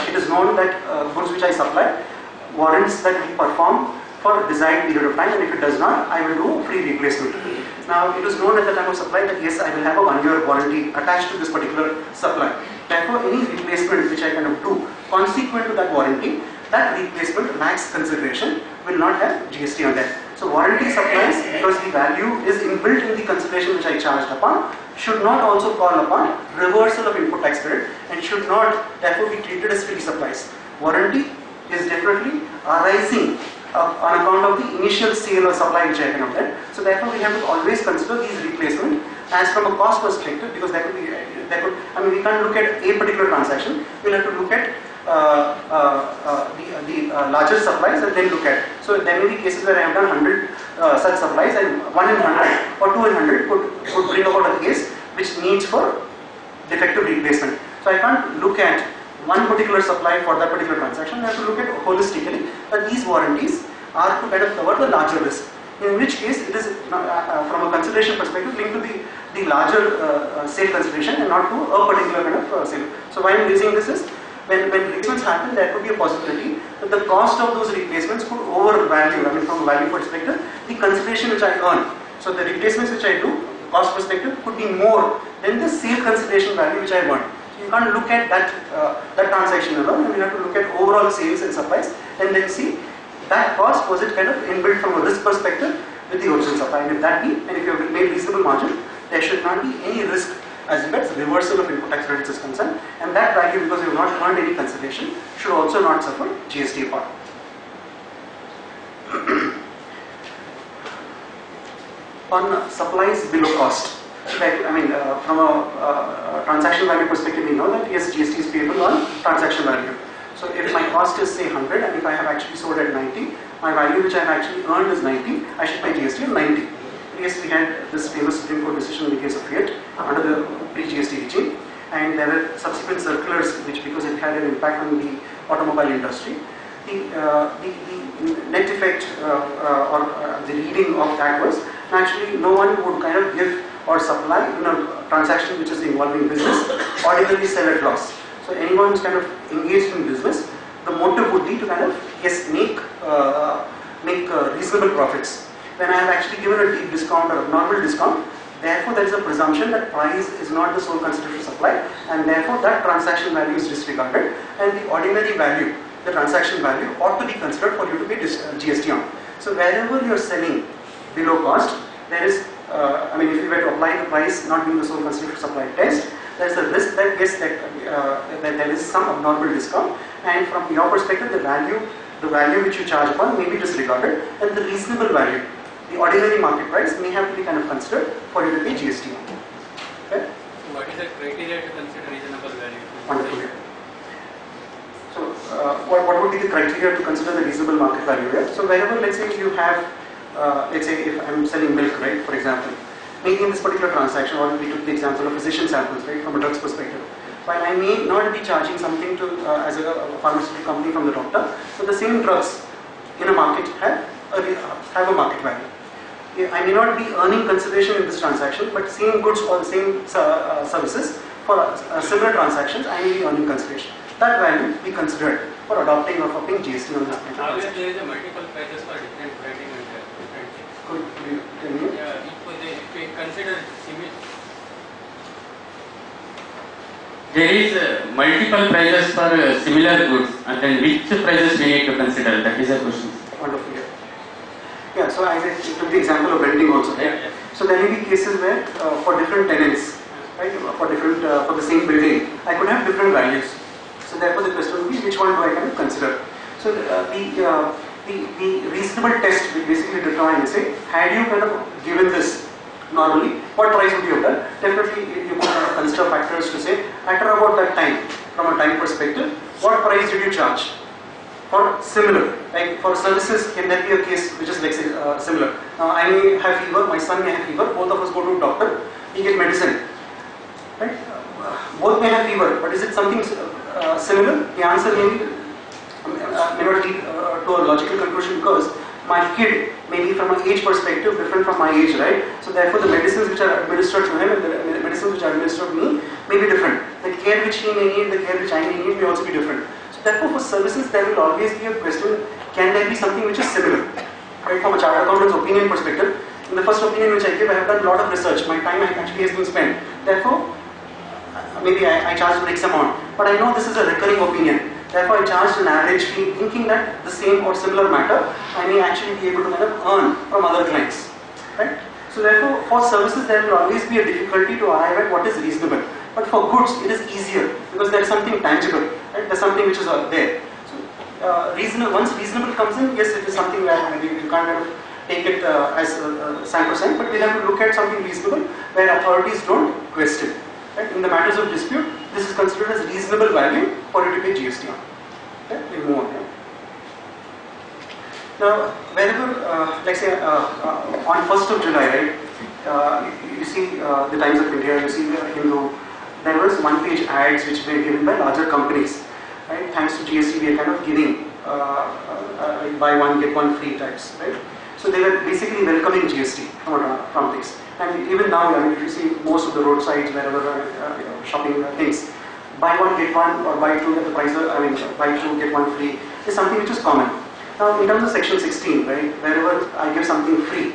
it is known that goods which I supply, warrants that we perform for a desired period of time, and if it does not, I will do free replacement. Now, it was known at the time of supply that yes, I will have a 1-year warranty attached to this particular supply. Therefore, any replacement which I kind of do consequent to that warranty, that replacement lacks consideration, will not have GST on that. So warranty supplies, because the value is inbuilt in the consideration which I charged upon, should not also call upon reversal of input tax credit and should not therefore be treated as free supplies. Warranty is definitely arising on account of the initial sale or supply which I can obtain. So therefore we have to always consider these replacement as from a cost perspective, because we can't look at a particular transaction. We'll have to look at the larger supplies and then look at. So there may be cases where I have done 100 such supplies, and 1 in 100 or 2 in 100 could bring about a case which needs for defective replacement. So I can't look at one particular supply for that particular transaction. I have to look at holistically that these warranties are to kind of cover the larger risk. In which case it is from a consideration perspective linked to the larger sale consideration and not to a particular kind of sale. So why I am raising this is when replacements happen, there could be a possibility that the cost of those replacements could overvalue, from a value perspective, the consideration which I earn. So the replacements which I do, cost perspective, could be more than the sale consideration value which I earn. You can't look at that transaction alone, and you have to look at overall sales and supplies and then see that cost, was it kind of inbuilt from a risk perspective with the original supply, and if that be, and if you have made reasonable margin, there should not be any risk as regards reversal of input tax credits is concerned, and that value, because you have not earned any consideration, should also not suffer GST upon. On supplies below cost. Like, from a transaction value perspective, we know that yes, GST is payable on transaction value. So if my cost is say 100, and if I have actually sold at 90, my value which I have actually earned is 90, I should pay GST on 90. Yes, we had this famous Supreme Court decision in the case of Fiat under the pre-GST regime, and there were subsequent circulars which, because it had an impact on the automobile industry, the net effect, or the reading of that was naturally no one would kind of give or supply in a transaction which is involving business, ordinarily sell at loss. So anyone who's kind of engaged in business, the motive would be to kind of make reasonable profits. When I have actually given a deep discount or a normal discount, therefore there is a presumption that price is not the sole consideration for supply, and therefore that transaction value is disregarded, and the ordinary value, the transaction value, ought to be considered for you to pay GST on. So wherever you are selling below cost, there is, if you were to apply the price not being the sole consideration for supply test, there is a risk that yes, that there is some abnormal discount, and from your perspective, the value which you charge upon may be disregarded, and the reasonable value, the ordinary market price, may have to be kind of considered for you to pay GST on. Okay? So what is the criteria to consider reasonable value? Wonderful. So what would be the criteria to consider the reasonable market value here? So wherever, let's say you have, let's say if I'm selling milk, right, for example, maybe in this particular transaction, or we took the example of physician samples, right, from a drug's perspective. While I may not be charging something to as a pharmaceutical company from the doctor, so the same drugs in a market have a market value. I may not be earning consideration in this transaction, but same goods or the same services for similar transactions, I may be earning consideration. That value be considered for adopting or for paying GST on this kind of Always transaction. there is a multiple prices for different pricing and different things. Could you tell me? Yeah, if we consider similar. There is multiple prices for similar goods, and then which prices we need to consider? That is a question. Wonderful. Yeah, so I took the example of renting also. Right? Yeah. So there may be cases where for different tenants, right, for the same building, I could have different values. So therefore the question would be, which one do I kind of consider? So the reasonable test will basically determine, say, had you kind of given this normally, what price would you have done? Definitely you could kind of consider factors to say, at about that time, from a time perspective, what price did you charge? For similar, like for services, can there be a case which is like say, similar? I may have fever, my son may have fever, both of us go to a doctor, he gets medicine. Right? Both may have fever, but is it something similar? The answer may not lead to a logical conclusion, because my kid may be from an age perspective different from my age, right? So therefore the medicines which are administered to him and the medicines which are administered to me may be different. The care which he may need, the care which I may need may also be different. Therefore, for services, there will always be a question, can there be something which is similar? Right, from a chartered accountant's opinion perspective, in the first opinion which I give, I have done a lot of research. My time actually has been spent. Therefore, maybe I charged X amount. But I know this is a recurring opinion. Therefore, I charged an average fee, thinking that the same or similar matter, I may actually be able to kind of earn from other clients. Right? So therefore, for services, there will always be a difficulty to arrive at what is reasonable. But for goods, it is easier, because there is something tangible. Right? There's something which is there. So, once reasonable comes in, yes, it is something where maybe you can't kind of take it as sacrosanct, but we'll have to look at something reasonable where authorities don't question. Right? In the matters of dispute, this is considered as reasonable value for you to pay GST on. Okay? We'll move on. Right? Now, wherever, let's say on 1st of July, right, you see the Times of India, you see the Hindu, there was one-page ads which were given by larger companies. Right? Thanks to GST, we are kind of giving buy one get one free types. Right? So they were basically welcoming GST from this. And even now, I mean, if you see most of the roadsides, wherever shopping things, buy one get one or buy two at the price of, buy two get one free is something which is common. Now, in terms of section 16, right, wherever I give something free,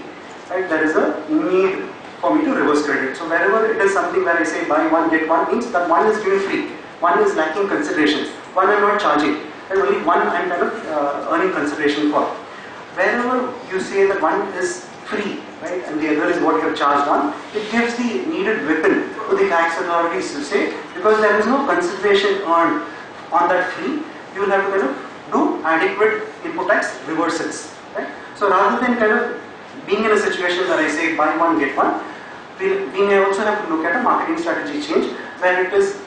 right, there is a need for me to reverse credit. So wherever it is something where I say buy one get one, means that one is given free, one is lacking considerations, one I'm not charging, and only one I'm kind of earning consideration for. Wherever you say that one is free, right, and the other is what you have charged on, it gives the needed weapon to the tax authorities to say, because there is no consideration earned on that fee, you will have to kind of do adequate input tax reversals. Right? So rather than kind of being in a situation where I say buy one get one, we may also have to look at a marketing strategy change where it is,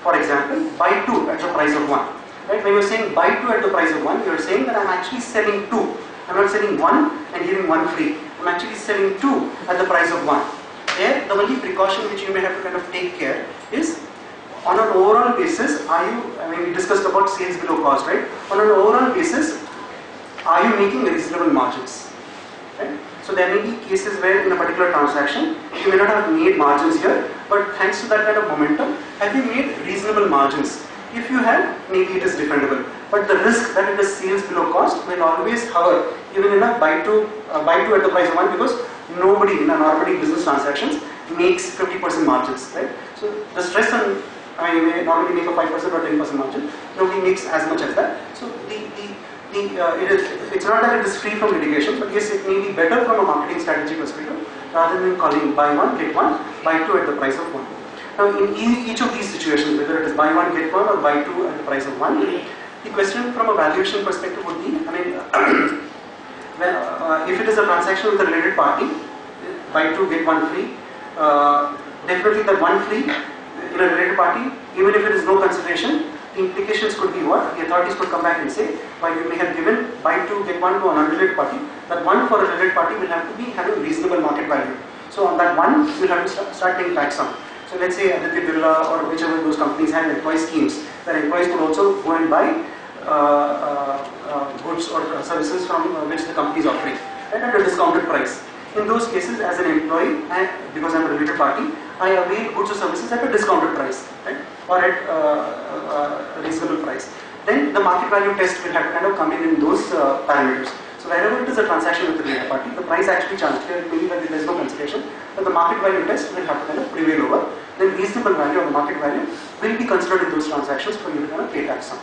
for example, buy two at the price of one. Right? When you're saying buy two at the price of one, you're saying that I'm actually selling two. I'm not selling one and giving one free. I'm actually selling two at the price of one. There, the only precaution which you may have to kind of take care is, on an overall basis, we discussed about sales below cost, right? On an overall basis, are you making reasonable margins? Right? there may be cases where in a particular transaction, you may not have made margins here, but thanks to that kind of momentum, have you made reasonable margins? If you have, maybe it is defendable. But the risk that it is sales below cost will always hover, even in a buy to at the price of 1, because nobody in a normally business transactions makes 50% margins, right? So the stress on, you may normally make a 5% or 10% margin. Nobody makes as much as that. So it's not that it is free from litigation, but yes, it may be better from a marketing strategy perspective rather than calling buy 1, get 1, buy 2 at the price of 1. Now, in each of these situations, whether it is buy 1, get 1 or buy 2 at the price of 1, the question from a valuation perspective would be, if it is a transaction with a related party, buy 2, get 1 free, definitely the 1 free in a related party, even if it is no consideration, the implications could be what? The authorities could come back and say, while you may have given buy 2, get 1 to an unrelated party, that 1 for a related party will have to be having reasonable market value. So on that 1, you will have to start paying tax on. So let's say Aditya Birla or whichever those companies had employee schemes, where employees could also go and buy goods or services from which the company is offering, right, at a discounted price. In those cases, as an employee, because I am a related party, I avail goods or services at a discounted price, right, or at a reasonable price. Then the market value test will have to kind of come in those parameters. So wherever it is a transaction with the related party, the price actually charged here, maybe that there is no consideration, but the market value test will have to kind of prevail over. Then reasonable value or the market value will be considered in those transactions for you to kind of pay tax on.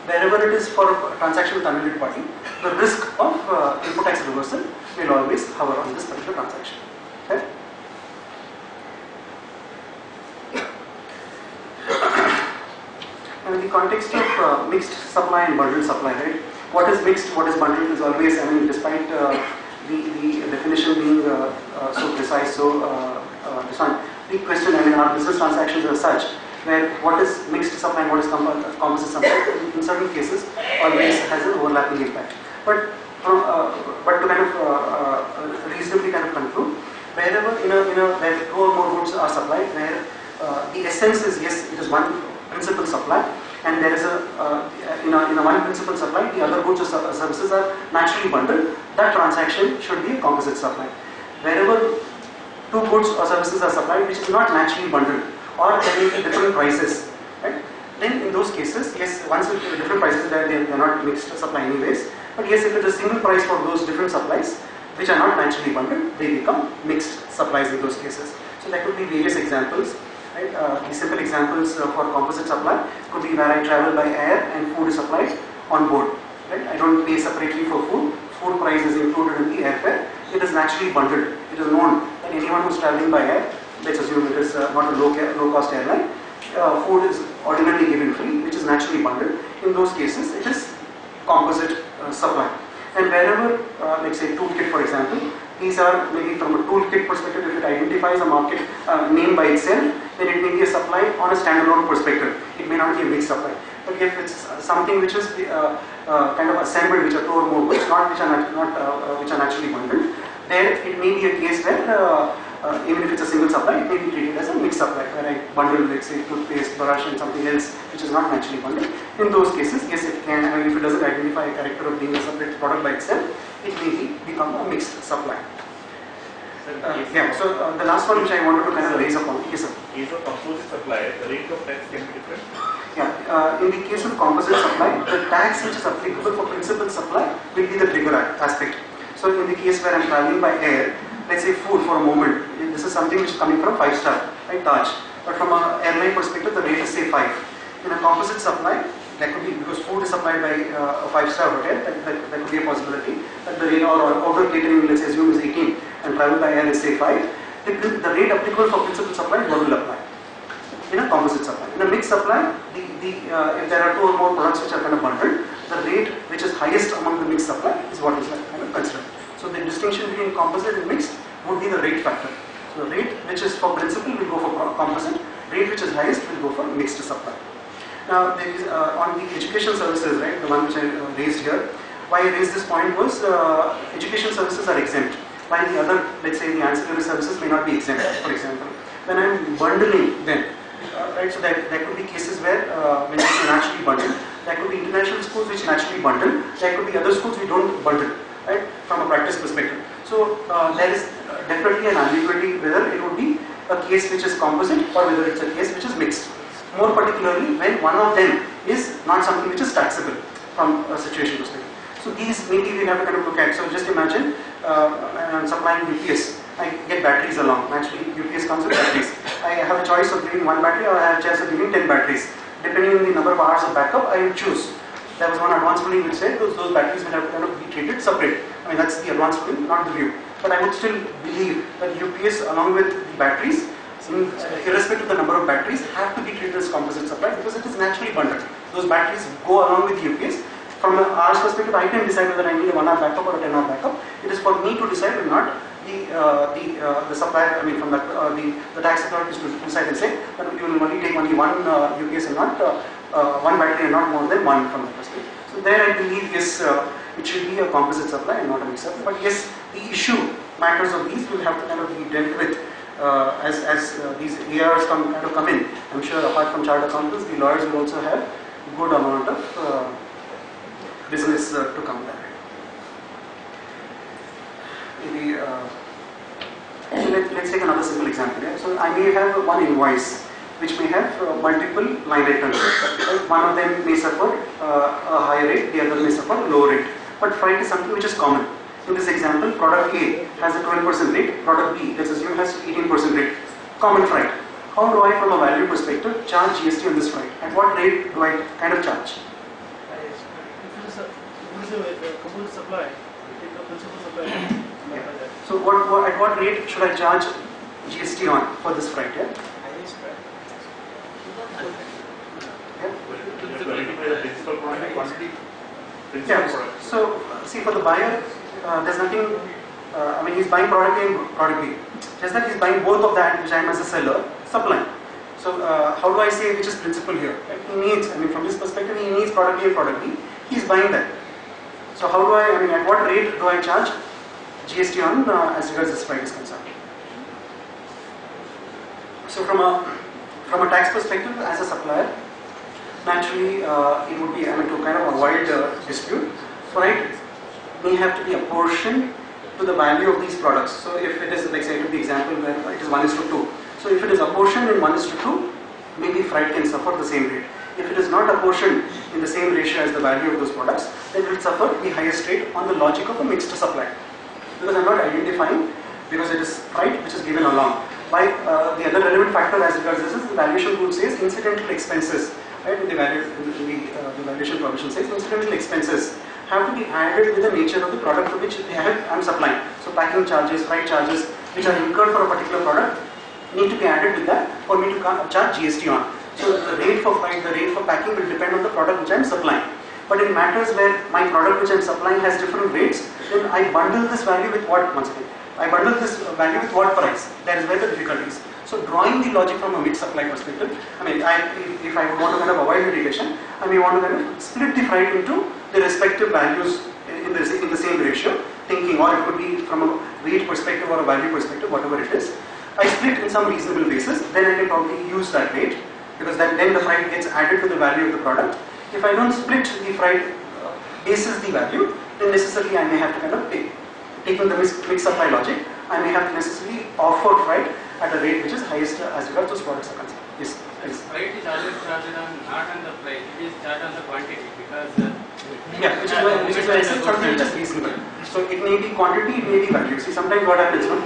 Wherever it is for a transaction with unrelated party, the risk of input tax reversal will always hover on this particular transaction. Okay? And in the context of mixed supply and bundled supply, right? What is mixed, what is bundled is always, despite the definition being so precise, so defined, the question, our business transactions are such where what is mixed supply and what is composite supply in certain cases always has an overlapping impact. But to kind of reasonably kind of conclude, wherever where 2 or more goods are supplied, where the essence is yes, it is one principal supply, and there is in a one principal supply, the other goods or services are naturally bundled. That transaction should be a composite supply. Wherever 2 goods or services are supplied which is not naturally bundled, or there may be different prices, right? Then in those cases, yes, once with different prices, they are not mixed supply anyways. But yes, if it is a single price for those different supplies which are not naturally bundled, they become mixed supplies in those cases. So there could be various examples. Right? The simple examples for composite supply could be where I travel by air and food is supplied on board. Right? I don't pay separately for food. Food price is included in the airfare. It is naturally bundled. It is known that anyone who is traveling by air, let's assume it is not a low cost airline, food is ordinarily given free, which is naturally bundled. In those cases, it is composite supply. And wherever, let's say toolkit for example, these are maybe from a toolkit perspective, if it identifies a market name by itself, then it may be a supply on a standalone perspective. It may not be a mixed supply. But if it's something which is kind of assembled, which are 2 or more goods, which are naturally bundled, there it may be a case where even if it's a single supply, it may be treated as a mixed supply, where I bundle, let's say, toothpaste, brush, and something else which is not naturally bundled. In those cases, yes, it can. If it doesn't identify a character of being a separate product by itself, it may become a mixed supply. Yeah. So the last one which I wanted to kind of raise upon. Yes, sir. In case of composite supply, the rate of tax can be different. Yeah. In the case of composite supply, the tax which is applicable for principal supply will be the trigger aspect. So in the case where I'm traveling by air, let's say food for a moment, this is something which is coming from 5-star, right, Taj. But from an airline perspective, the rate is say 5. In a composite supply, that could be because food is supplied by a 5-star hotel, that could be a possibility. That the rate or outdoor catering, let's assume, is 18 and travel by air is say 5. The rate applicable for principal supply is what will apply in a composite supply. In a mixed supply, if there are 2 or more products which are kind of bundled, the rate which is highest among the mixed supply is what is kind of considered. So the distinction between composite and mixed would be the rate factor. So the rate which is for principal will go for composite, rate which is highest will go for mixed supply. Now there is, on the education services, right, the one which I raised here, why I raised this point was education services are exempt, while the other, let's say the ancillary services may not be exempt, for example. When I am bundling them, right, so there could be cases where when it's naturally bundled, there could be international schools which naturally bundle, there could be other schools which don't bundle. Right? From a practice perspective. So there is definitely an ambiguity whether it would be a case which is composite or whether it's a case which is mixed. More particularly when one of them is not something which is taxable from a situation perspective. So these maybe we have to kind of look at. So just imagine I'm supplying UPS. I get batteries along. Naturally, UPS comes with batteries. I have a choice of giving one battery or I have a choice of giving 10 batteries. Depending on the number of hours of backup, I would choose. There was one advanced ruling which said those batteries will have to kind of be treated separate. I mean, that's the advanced ruling, not the view. But I would still believe that UPS along with the batteries, irrespective of the number of batteries, have to be treated as composite supply because it is naturally bundled. Those batteries go along with UPS. From an hour's perspective, I can decide whether I need a 1 hour backup or a 10 hour backup. It is for me to decide or not. The supplier, I mean, from the tax authorities to decide and say that you will only take only one UPS and not one battery and not more than one from the perspective. So there I believe yes, it should be a composite supply and not a mix-up. But yes, the issue matters of these will have to kind of be dealt with as these ARs come in. I'm sure apart from chartered accountants, the lawyers will also have a good amount of business to come there. Maybe, so let's take another simple example. Yeah? So I may have one invoice which may have multiple line items. One of them may suffer a higher rate, the other may suffer a lower rate. But freight is something which is common. In this example, product A has a 12% rate, product B, let's assume, has 18% rate. Common freight. How do I, from a value perspective, charge GST on this freight? At what rate do I kind of charge? If it is a composite supply, take a principal supply. Yeah. So at what rate should I charge GST on for this freight? Yeah? Yeah. So see, for the buyer, there's nothing. I mean, he's buying product A and product B. Just that he's buying both of that, which I am as a seller supplying. So how do I say which is principal here? Right? He needs. I mean, from this perspective, he needs product A and product B. He's buying that. So how do I mean, at what rate do I charge GST on as regards this freight is concerned? So from a tax perspective, as a supplier, naturally it would be, I mean, to kind of avoid dispute, freight may have to be apportioned to the value of these products. So if it is, like say, to the example where it is 1:2. So if it is apportioned in 1:2, maybe freight can suffer the same rate. If it is not apportioned in the same ratio as the value of those products, then it will suffer the highest rate on the logic of a mixed supply. Because I am not identifying, because it is freight which is given along. By the other relevant factor as regards this is the valuation rule says incidental expenses. Right? The valuation provision says incidental expenses have to be added with the nature of the product to which I am supplying. So packing charges, freight charges which are incurred for a particular product need to be added with that for me to charge GST on. So the rate for freight, the rate for packing will depend on the product which I am supplying. But in matters where my product which I am supplying has different rates, then I bundle this value with what? Once again, I bundle this value with what price? That is where the difficulty is. So drawing the logic from a mixed supply perspective, I mean, if I would want to kind of avoid litigation, I may want to kind of split the freight into the respective values in the same ratio, thinking, or it could be from a weight perspective or a value perspective, whatever it is. I split in some reasonable basis, then I can probably use that rate, because then the freight gets added to the value of the product. If I don't split the freight basis the value, then necessarily I may have to kind of taking the mixed supply logic, I may have to necessarily offer freight at a rate which is highest as regards those products are concerned. Yes, please. Freight is always charged on, not on the price, it is charged on the quantity because yeah, which is why I said something which is reasonable. So it may be quantity, it may be value. See, sometimes what happens, no?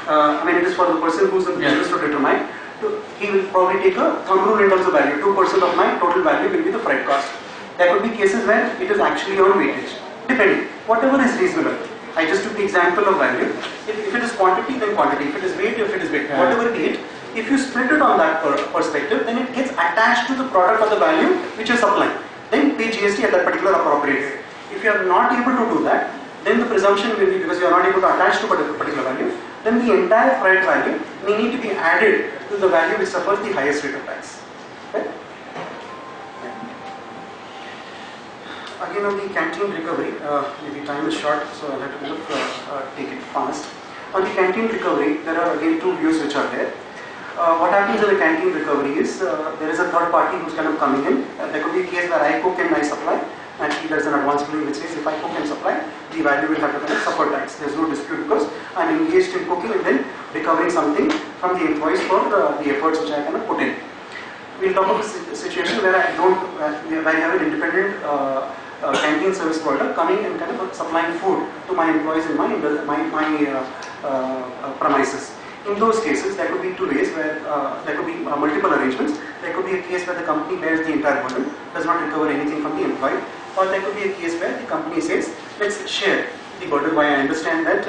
I mean, it is for the person who is in business to determine. He will probably take a thumb rule in terms of value. 2% of my total value will be the freight cost. There could be cases where it is actually on weightage, depending. Whatever is reasonable. I just took the example of value. If it is quantity, then quantity. If it is weight, if it is weight. Whatever be it, if you split it on that perspective, then it gets attached to the product or the value which you are supplying. Then pay GST at that particular appropriate rate. If you are not able to do that, then the presumption will be, because you are not able to attach to a particular value, then the entire freight value may need to be added to the value which suffers the highest rate of tax. Okay? Again, on the canteen recovery, maybe time is short, so I'll have to take it fast. On the canteen recovery, there are again two views which are there. What happens in the canteen recovery is there is a third party who's kind of coming in. There could be a case where I cook and I supply. Actually, there's an advanced ruling which says if I cook and supply, the value will have to kind of suffer tax. There's no dispute because I'm engaged in cooking and then recovering something from the employees for the efforts which I kind of put in. We'll talk about a situation where I don't, where I have an independent canteen service provider coming and kind of supplying food to my employees in my premises. In those cases, there could be two ways where there could be multiple arrangements. There could be a case where the company bears the entire burden, does not recover anything from the employee, or there could be a case where the company says, let's share the burden. Why I understand that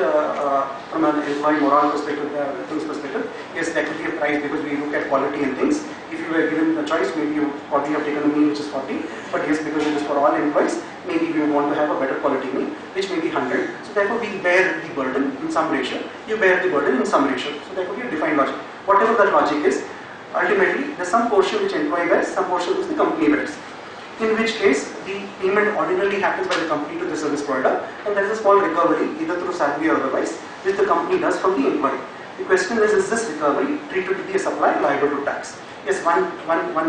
from an employee moral perspective, things perspective, yes, there could be a price because we look at quality and things. If you were given a choice, maybe you probably have taken a meal which is 40, but yes, because it is for all employees, maybe we want to have a better quality meal, which may be 100. So therefore, we bear the burden in some ratio. You bear the burden in some ratio. So there could be a defined logic. Whatever that logic is, ultimately, there's some portion which employee bears, some portion which the company bears. In which case, the payment ordinarily happens by the company to the service provider, and there is a small recovery, either through salary or otherwise, which the company does from the employee. The question is this recovery treated to be a supply liable to tax? Yes, one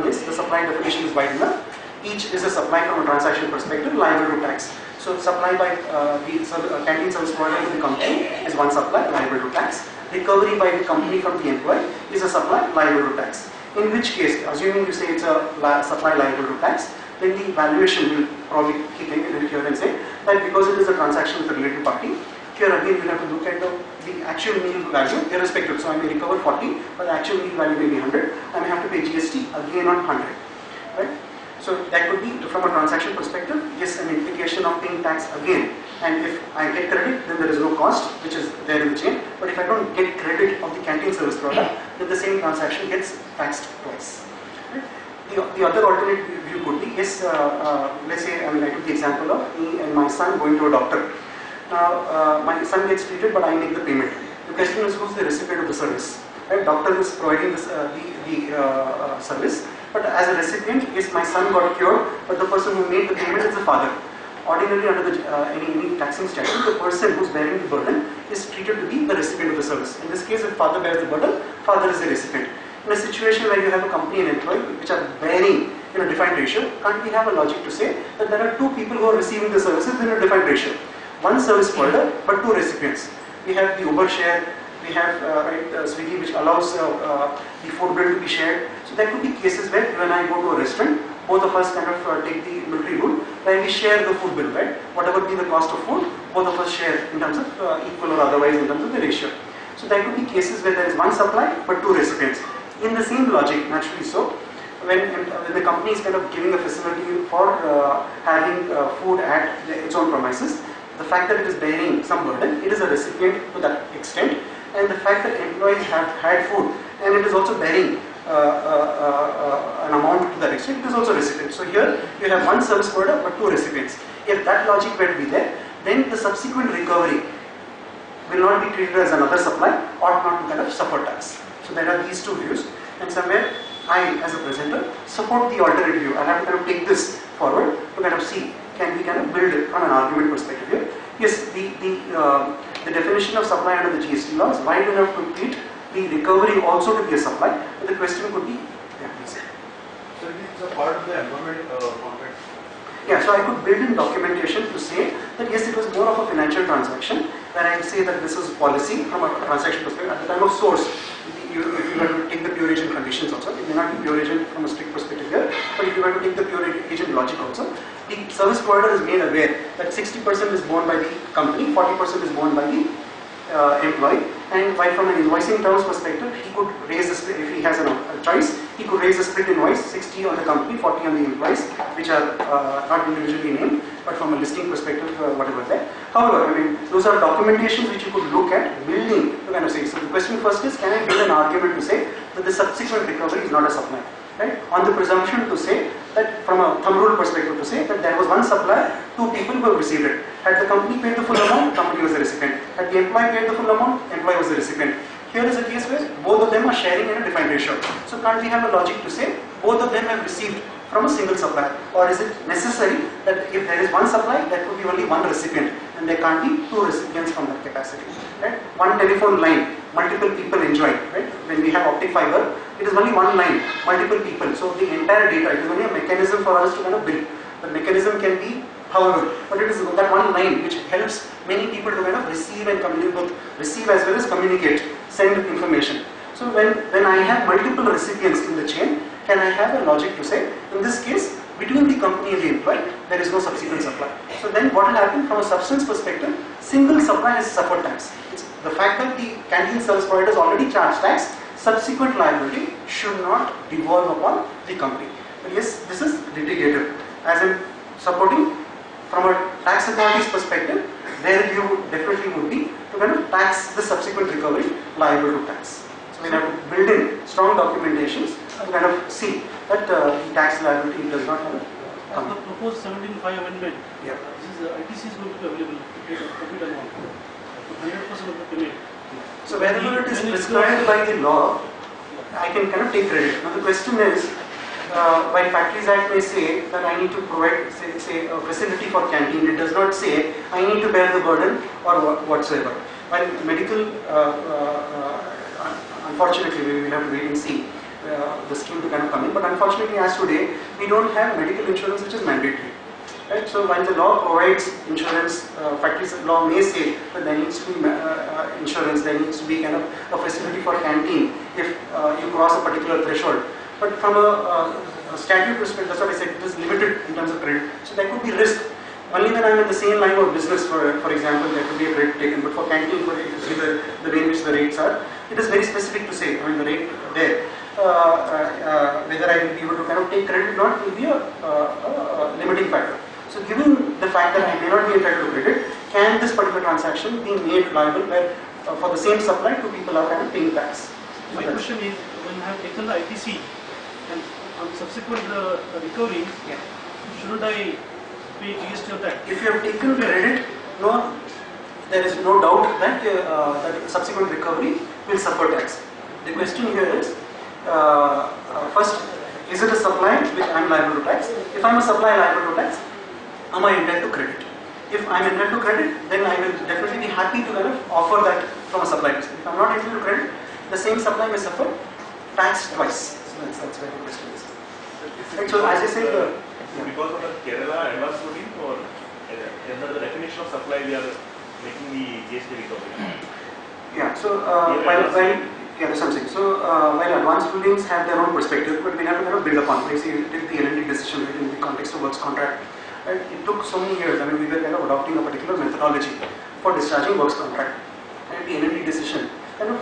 yes, the supply definition is wide enough. Each is a supply from a transaction perspective liable to tax. So supply by the canteen service provider to the company is one supply liable to tax. Recovery by the company from the employee is a supply liable to tax. In which case, assuming you say it's a supply liable to tax, then the valuation will probably kick in here and say that because it is a transaction with a related party, here again we'll have to look at the actual meal value irrespective. So I may recover 40, but the actual meal value may be 100. I may have to pay GST again on 100. Right? So that could be from a transaction perspective, yes, an implication of paying tax again. And if I get credit, then there is no cost which is there in the chain. But if I don't get credit of the canteen service product, then the same transaction gets taxed twice. Right? The other alternate view could be, yes, let's say, I took the example of me and my son going to a doctor. Now, my son gets treated, but I make the payment. The question is, who's the recipient of the service? Right? Doctor is providing this, the service, but as a recipient, yes, my son got cured, but the person who made the payment is the father. Ordinarily, under the, any taxing statute, the person who's bearing the burden is treated to be the recipient of the service. In this case, if father bears the burden, father is the recipient. In a situation where you have a company and employee which are bearing in a defined ratio, can't we have a logic to say that there are two people who are receiving the services in a defined ratio? One service provider, but two recipients. We have the Uber share, we have Swiggy, which allows the food bill to be shared. So there could be cases where when I go to a restaurant, both of us kind of take the military rule, where we share the food bill, right? Whatever be the cost of food, both of us share in terms of equal or otherwise in terms of the ratio. So there could be cases where there is one supply, but two recipients. In the same logic, naturally so, when the company is kind of giving a facility for having food at its own premises, the fact that it is bearing some burden, it is a recipient to that extent, and the fact that employees have had food and it is also bearing an amount to that extent, it is also a recipient. So here you have one service provider but two recipients. If that logic were to be there, then the subsequent recovery will not be treated as another supply or not to kind of suffer tax. So there are these two views, and somewhere I, as a presenter, support the alternate view. I have to kind of take this forward to kind of see, can we kind of build it from an argument perspective here. Yes, the definition of supply under the GST laws, why do you have to treat the recovery also to be a supply? But the question could be, yeah, please. So it is a part of the employment contract. Yeah, so I could build in documentation to say that yes, it was more of a financial transaction, where I say that this is policy from a transaction perspective. At the time of source, if you were to take the pure agent conditions also, it may not be pure agent from a strict perspective here, but if you were to take the pure agent logic also, the service provider is made aware that 60% is borne by the company, 40% is borne by the employee, and while from an invoicing terms perspective, he could raise the split, if he has a choice, he could raise the split invoice, 60 on the company, 40 on the employees, which are not individually named, but from a listing perspective, whatever there. However, those are documentations which you could look at building to kind of say. So the question first is, can I build an argument to say that the subsequent recovery is not a supply? Right? On the presumption to say that from a thumb rule perspective to say that there was one supplier, two people who have received it. Had the company paid the full amount, company was the recipient. Had the employee paid the full amount, employee was the recipient. Here is a case where both of them are sharing in a defined ratio. So can't we have a logic to say both of them have received from a single supplier? Or is it necessary that if there is one supply, there could be only one recipient and there can't be two recipients from that capacity? Right? One telephone line, multiple people enjoy. Right? When we have optic fiber, it is only one line, multiple people. So the entire data, it is only a mechanism for us to kind of bill. The mechanism can be however, but it is that one line which helps many people to kind of receive and communicate, both receive as well as communicate, send information. So when I have multiple recipients in the chain, can I have a logic to say, in this case, between the company and the employee, there is no subsequent supply. So then what will happen from a substance perspective, single supply has suffered tax. It's the fact that the canteen service providers already charge tax, subsequent liability should not devolve upon the company. But yes, this is litigative. As in supporting from a tax authority's perspective, their view definitely would be to kind of tax the subsequent recovery liable to tax. So we have to build in strong documentations and kind of see that the tax liability does not have a the proposed 17.5 amendment, Yeah. this is ITC is going to be available to take a complete amount, 100% of the payment. So wherever it is prescribed by the law, I can kind of take credit. Now the question is, while Factories Act may say that I need to provide, say a facility for canteen, it does not say I need to bear the burden or whatsoever. While medical, unfortunately, we will have to wait and see the scheme to kind of come in. But unfortunately, as today, we don't have medical insurance which is mandatory. Right? So while the law provides insurance, factories law may say that there needs to be insurance, there needs to be kind of a facility for canteen if you cross a particular threshold. But from a statute perspective, that's what I said, it is limited in terms of credit. So there could be risk. Only when I am in the same line of business, for example, there could be a credit taken. But for canteen, if you see the way in which the rates are, it is very specific to say, I mean, the rate there. Whether I will be able to kind of take credit or not will be a limiting factor. So given the fact that I may not be entitled to credit, can this particular transaction be made liable where for the same supply two people are kind of paying tax? My question is, when I have taken the ITC and on subsequent recovery, shouldn't I pay GST on that? If you have taken credit, no, there is no doubt that that subsequent recovery will suffer tax. The question here is, first, is it a supply which I am liable to tax? If I am a supply liable to tax, am I entitled to credit? If I am entitled to credit, then I will definitely be happy to kind of offer that from a supply perspective. If I am not entitled to credit, the same supply may suffer tax twice. So that's where the question is. Right, so as I said, because of the Kerala advance ruling, or under the definition of supply, we are making the GST recovery. Yeah. So that's something. So while advance rulings have their own perspective, but we have to kind of build upon. You see, we take the L&D decision right, in the context of works contract. Right? It took so many years. I mean, we were kind of adopting a particular methodology for discharging works contract, and the L&D decision kind of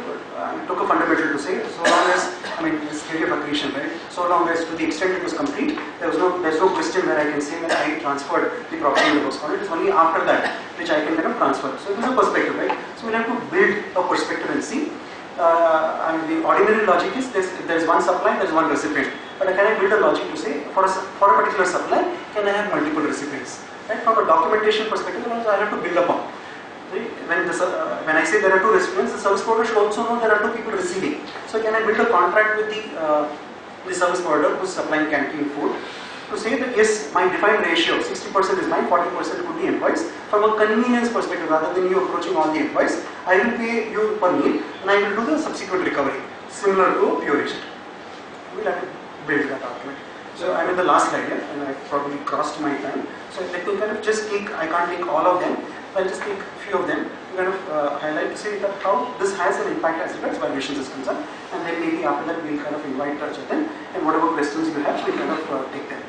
took a fundamental to say, so long as, I mean, this theory of accretion, right? So long as, to the extent it was complete, there's no question where I can say that I transferred the property in the works contract. It is only after that which I can kind of transfer. So it is a perspective, right? So we'll have to build a perspective and see. I mean, the ordinary logic is there's one supply, there's one recipient. But can I build a logic to say, for a particular supply, can I have multiple recipients? Right? From a documentation perspective, also I have to build upon. When I say there are two recipients, the service provider should also know there are two people receiving. So can I build a contract with the service provider who is supplying canteen food to say that yes, my defined ratio, 60% is mine, 40% could be employees. From a convenience perspective, rather than you approaching all the employees, I will pay you per meal and I will do the subsequent recovery, similar to pure agent. We'll have to build that argument. So I'm in the last slide here, and I probably crossed my time. So let me kind of just take, I can't take all of them, I'll just take a few of them to kind of highlight to say that how this has an impact as regards valuations is concerned, and then maybe after that we'll kind of invite Jain, and whatever questions you have, we'll kind of take them.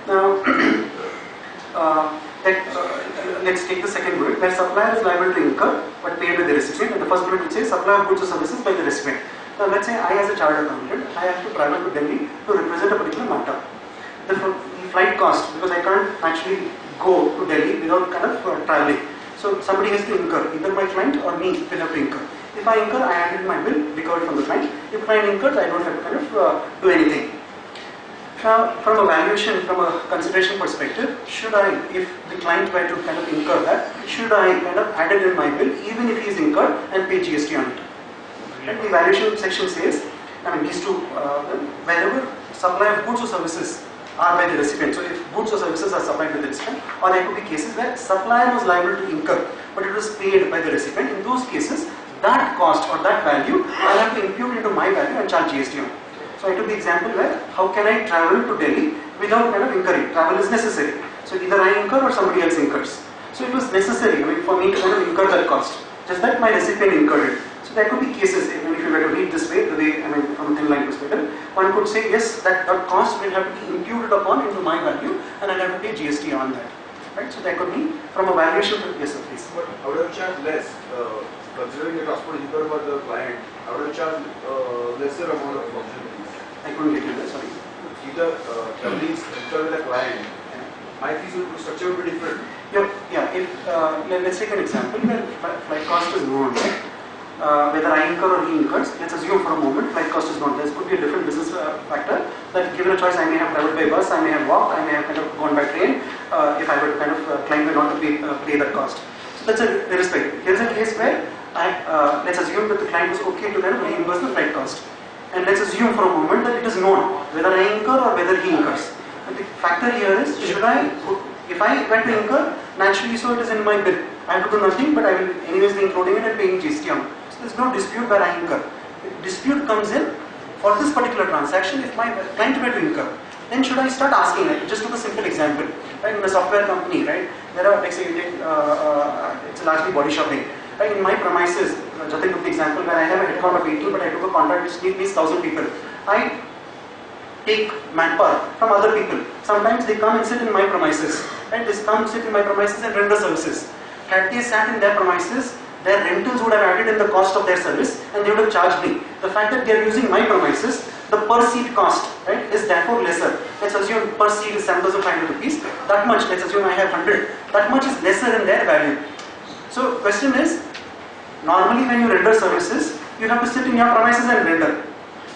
Now, let's take the second bullet, where supplier is liable to incur but paid by the recipient, and the first bullet will say supplier of goods or services by the recipient. Now let's say I, as a chartered accountant, I have to travel to Delhi to represent a particular matter. The flight cost, because I can't actually go to Delhi without kind of traveling. So somebody has to incur, either my client or me will have to incur. If I incur, I handle my bill, recovered from the client. If client incurs, I don't have to kind of do anything. Now, from a valuation, from a consideration perspective, should I, if the client were to kind of incur that, should I kind of add it in my bill, even if he is incurred, and pay GST on it? And the valuation section says, I mean, these two, wherever supply of goods or services are by the recipient. So if goods or services are supplied by the recipient, or there could be cases where supplier was liable to incur, but it was paid by the recipient. In those cases, that cost or that value, I have to impute into my value and charge GST on it. So I took the example where, how can I travel to Delhi without kind of incurring? Travel is necessary. So either I incur or somebody else incurs. So it was necessary, for me to kind of incur that cost. Just that my recipient incurred it. So there could be cases, if you were to read this way, the way, from a thin line perspective, one could say, yes, that cost will have to be imputed upon into my value, and I'll have to pay GST on that. Right? So there could be, from a valuation, yes, please. But how do you charge less? Considering the transport incurred for the client, how do you charge lesser amount of function fees? I couldn't get you there, sorry. Either traveling incurred with a client, my fees will be structured will be different. Yeah, if, let's take an example where flight cost is known, right? Whether I incur or he incurs, let's assume for a moment flight cost is known. There could be a different business factor that given a choice I may have traveled by bus, I may have walked, I may have kind of gone by train if I were to kind of climb or not to pay that cost. So that's a irrespective. Here's a case where let's assume that the client was okay to kind of reimburse the flight cost. And let's assume for a moment that it is known whether I incur or whether he incurs. But the factor here is, if I went to incur, naturally so it is in my bill. I have to do nothing, but I will anyways be including it and paying GST on it. So there is no dispute where I incur. The dispute comes in for this particular transaction if my client were to incur. Then should I start asking, just took a simple example, right? In a software company, right? There are, like say, it's largely body shopping. Right? In my premises, Jatin took the example where I have a headcount of 80, but I took a contract which needs 1,000 people. I take manpower from other people. Sometimes they come and sit in my premises. Right? They come sit in my premises and render services. Had they sat in their premises, their rentals would have added in the cost of their service and they would have charged me. The fact that they are using my premises, the per seat cost, right, is therefore lesser. Let's assume per seat is 7,500 rupees. That much, let's assume I have 100. That much is lesser in their value. So question is, normally when you render services, you have to sit in your premises and render.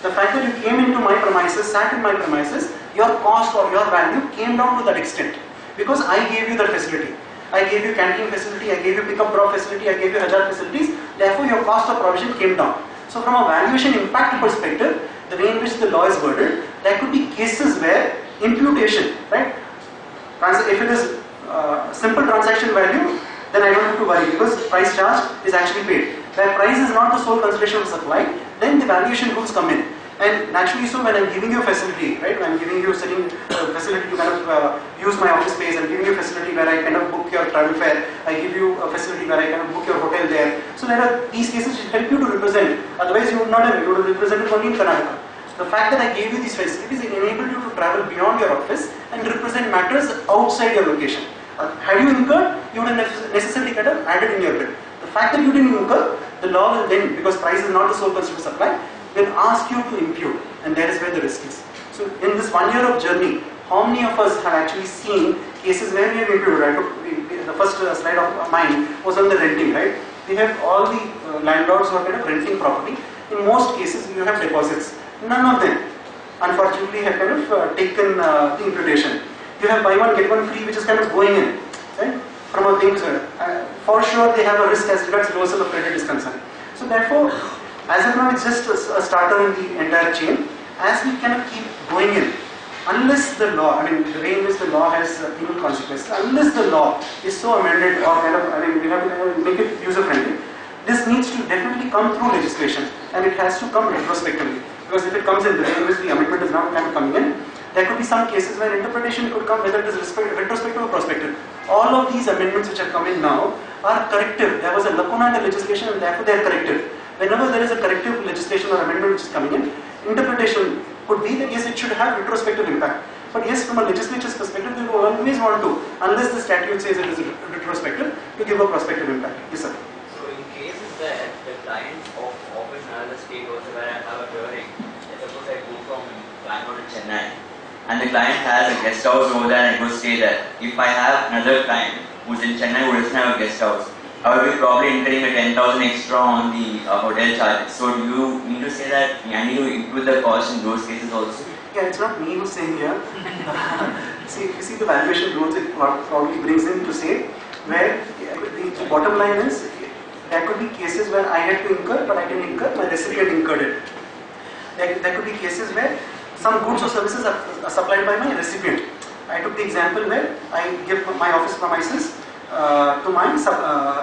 The fact that you came into my premises, sat in my premises, your cost or your value came down to that extent. Because I gave you that facility. I gave you canteen facility, I gave you pick-up drop facility, I gave you Hajar facilities, therefore your cost of provision came down. So from a valuation impact perspective, the way in which the law is worded, there could be cases where imputation, right? If it is simple transaction value, then I don't have to worry because price charge is actually paid. Where price is not the sole consideration of supply, then the valuation rules come in. And naturally so when I'm giving you a facility, right, when I'm giving you sitting facility to kind of use my office space, I'm giving you a facility where I kind of book your travel fare, I give you a facility where I kind of book your hotel there. So there are these cases which help you to represent, otherwise you would not have, you would have represented only in Karnataka. The fact that I gave you these facilities enabled you to travel beyond your office and represent matters outside your location. Had you incurred, you would have necessarily kind of added in your bill. The fact that you didn't incur, the law will then, because price is not the sole consideration of supply, will ask you to impute, and that is where the risk is. So in this 1 year of journey, how many of us have actually seen cases where we have imputed? Right? The first slide of mine was on the renting, right? We have all the landlords who are kind of renting property. In most cases, you have deposits. None of them, unfortunately, have kind of taken the imputation. You have buy one get one free, which is kind of going in, right? From a thing, for sure, they have a risk as regards reversal of credit is concerned. So therefore, as of now, it's just a starter in the entire chain. As we kind of keep going in, unless the law, I mean, the way in which the law has penal consequences, unless the law is so amended or kind of, I mean, we have to kind of make it user-friendly, this needs to definitely come through legislation, and it has to come retrospectively. Because if it comes in the way in which the amendment is now kind of coming in, there could be some cases where interpretation could come, whether it is retrospective or prospective. All of these amendments which have come in now are corrective. There was a lacuna in the legislation, and therefore they are corrective. Whenever there is a corrective legislation or amendment which is coming in, interpretation could be that yes, it should have retrospective impact. But yes, from a legislature's perspective, they will always want to, unless the statute says it is retrospective, to give a prospective impact. Yes, sir. So in cases that the clients of office in another state also where I have a hearing, suppose I go from Bangalore to Chennai, and the client has a guest house over there and I go stay there. If I have another client who's in Chennai who doesn't have a guest house, I will be probably incurring a 10,000 extra on the hotel charges. So do you mean to say that I need to include the cost in those cases also? Yeah, it's not me who's saying here. See, if you see the valuation rules, it probably brings in to say where the bottom line is, there could be cases where I had to incur, but I didn't incur, my recipient incurred it. There could be cases where some goods or services are supplied by my recipient. I took the example where I give my office premises to my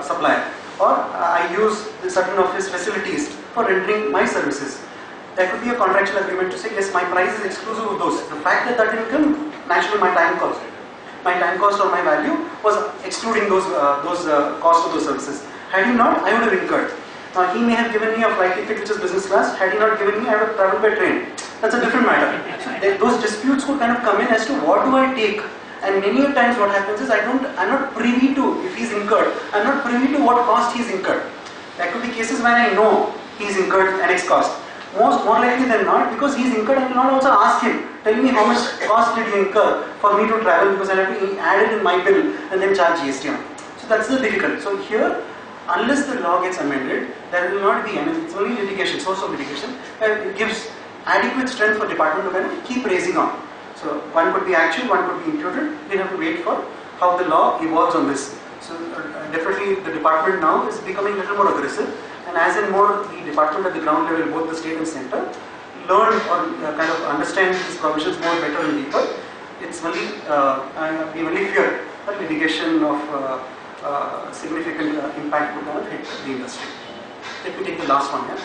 supplier, or I use certain office facilities for rendering my services. There could be a contractual agreement to say, yes, my price is exclusive of those. The fact that that income, naturally my time cost. my time cost or my value was excluding those cost of those services. Had he not, I would have incurred. He may have given me a flight ticket which is business class. Had he not given me, I would have traveled by train. That's a different matter. So those disputes would kind of come in as to what do I take. And many a times what happens is I'm not privy to, if he's incurred, I'm not privy to what cost he's incurred. There could be cases when I know he's incurred an X cost. More likely than not, because he's incurred, I will not also ask him, tell me how much cost did you incur for me to travel, because I have to add it in my bill and then charge GST on it. So that's the difficult. So here, unless the law gets amended, there will not be, it's only litigation, source of litigation, it gives adequate strength for department to kind of keep raising on. So one could be actual, one could be imputed. We have to wait for how the law evolves on this. So definitely the department now is becoming a little more aggressive, and as in more the department at the ground level, both the state and center, learn or kind of understand these provisions more better and deeper. It's only, we only fear that litigation of significant impact would not hit the industry. Let me take the last one here.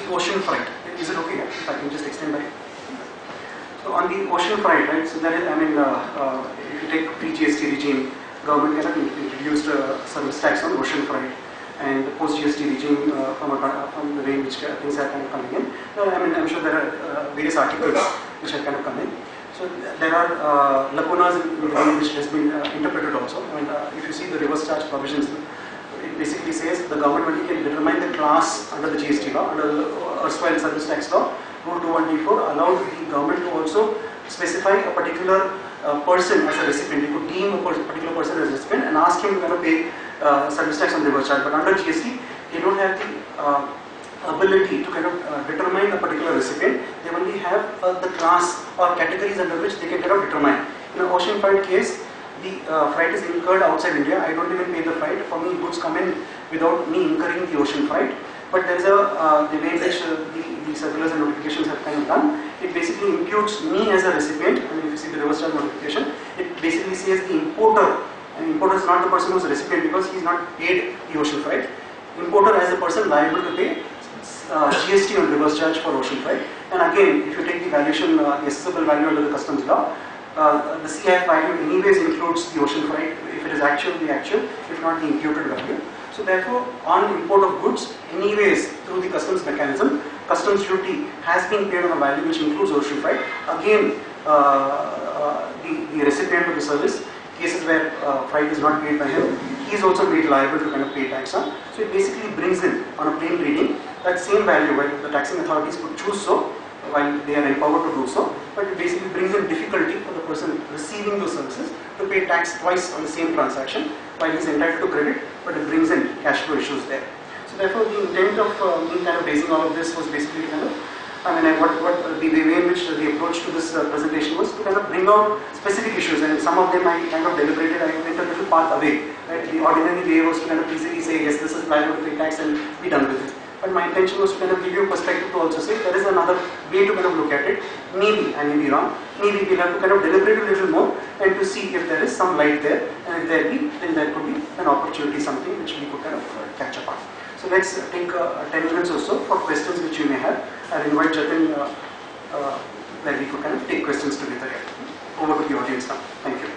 The ocean freight. Is it okay if I can just extend by? So on the ocean freight, right? So there is, if you take pre-GST regime, government kind of introduced service tax on ocean freight, and the post-GST regime from the way in which things are kind of coming in. I'm sure there are various articles which have kind of come in. So there are lacunas in the way in which it has been interpreted also. If you see the reverse charge provisions, it basically says the government only can determine the class under the GST law, under the erstwhile service tax law. Rule 21D4 allowed the government to also specify a particular person as a recipient. You could deem a particular person as a recipient and ask him to kind of pay service tax on reverse charge. But under GST, they don't have the ability to kind of determine a particular recipient. They only have the class or categories under which they can kind of determine. In an ocean freight case, the freight is incurred outside India. I don't even pay the freight. For me, goods come in without me incurring the ocean freight. But there is the way in which the circulars and notifications have kind of done. It basically imputes me as a recipient. If you see the reverse charge notification, it basically says the importer. And importer is not the person who is a recipient because he is not paid the ocean freight. Importer as the person liable to pay GST on reverse charge for ocean freight. And again, if you take the valuation, the assessable value under the customs law, the CIF value anyways includes the ocean freight. If it is actual, the actual. If not, the imputed value. So therefore, on import of goods, anyways, through the customs mechanism, customs duty has been paid on a value which includes ocean freight. Again, the recipient of the service, cases where freight is not paid by him, he is also made liable to kind of pay tax on. So it basically brings in, on a plain reading, that same value, while the taxing authorities could choose so, while they are empowered to do so, but it basically brings in difficulty for the person receiving those services to pay tax twice on the same transaction, while he is entitled to credit, but it brings in cash flow issues there. So therefore, the intent of me kind of raising all of this was basically kind of, the way in which the approach to this presentation was to kind of bring out specific issues, and some of them I kind of deliberated, I went a little path away. Right? The ordinary way was to kind of easily say, yes, this is liable to pay tax and be done with it. But my intention was to kind of give you a perspective to also say there is another way to kind of look at it. Maybe, I may be wrong, maybe we'll have to kind of deliberate a little more and to see if there is some light there, and if there be, then there could be an opportunity, something which we could kind of catch up on. So let's take 10 minutes or so for questions which you may have. I'll invite Jatin where we could kind of take questions together here. Over to the audience now. Thank you.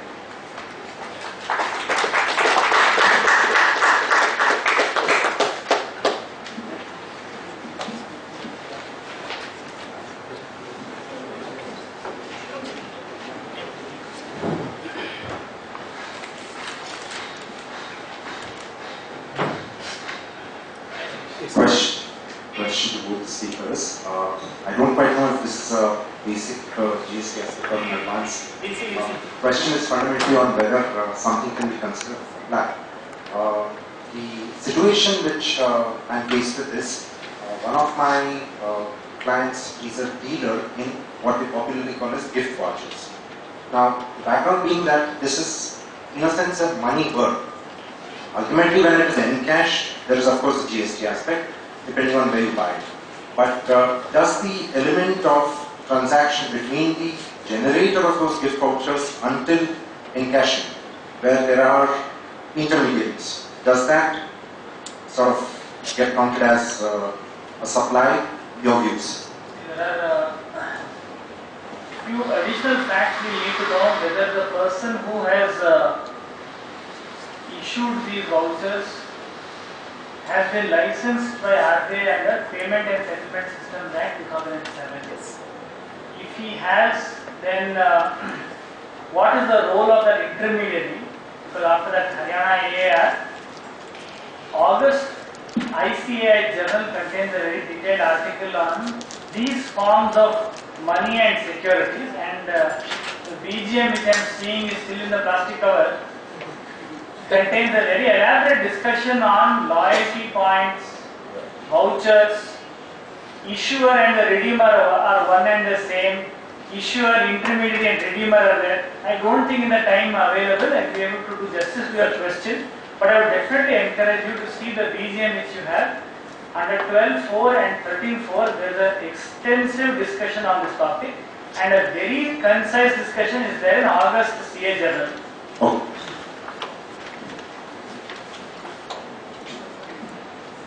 Question to both the speakers. I don't quite know if this is a basic GST aspect or an advanced. Question is fundamentally on whether something can be considered for that. The situation which I'm faced with is one of my clients is a dealer in what we popularly call as gift vouchers. Now, the background being that this is in a sense a money burn. Ultimately, when it is encashed, there is of course the GST aspect, depending on where you buy it. But does the element of transaction between the generator of those gift vouchers until encashing, where there are intermediaries, does that sort of get counted as a supply? Your views? few additional facts we need to know whether the person who has issued these vouchers has been licensed by RBI under Payment and Settlement Systems Act 2007. If he has, then what is the role of that intermediary? Because after that Haryana AAR, August ICAI journal contains a very detailed article on these forms of money and securities, and the BGM which I am seeing is still in the plastic cover, contains a very elaborate discussion on loyalty points, vouchers, issuer and the redeemer are one and the same, issuer, intermediary and redeemer are there. I don't think in the time available I will be able to do justice to your question, but I would definitely encourage you to see the BGM which you have. Under 12.4 and 13.4 there is an extensive discussion on this topic, and a very concise discussion is there in August CA journal. Oh.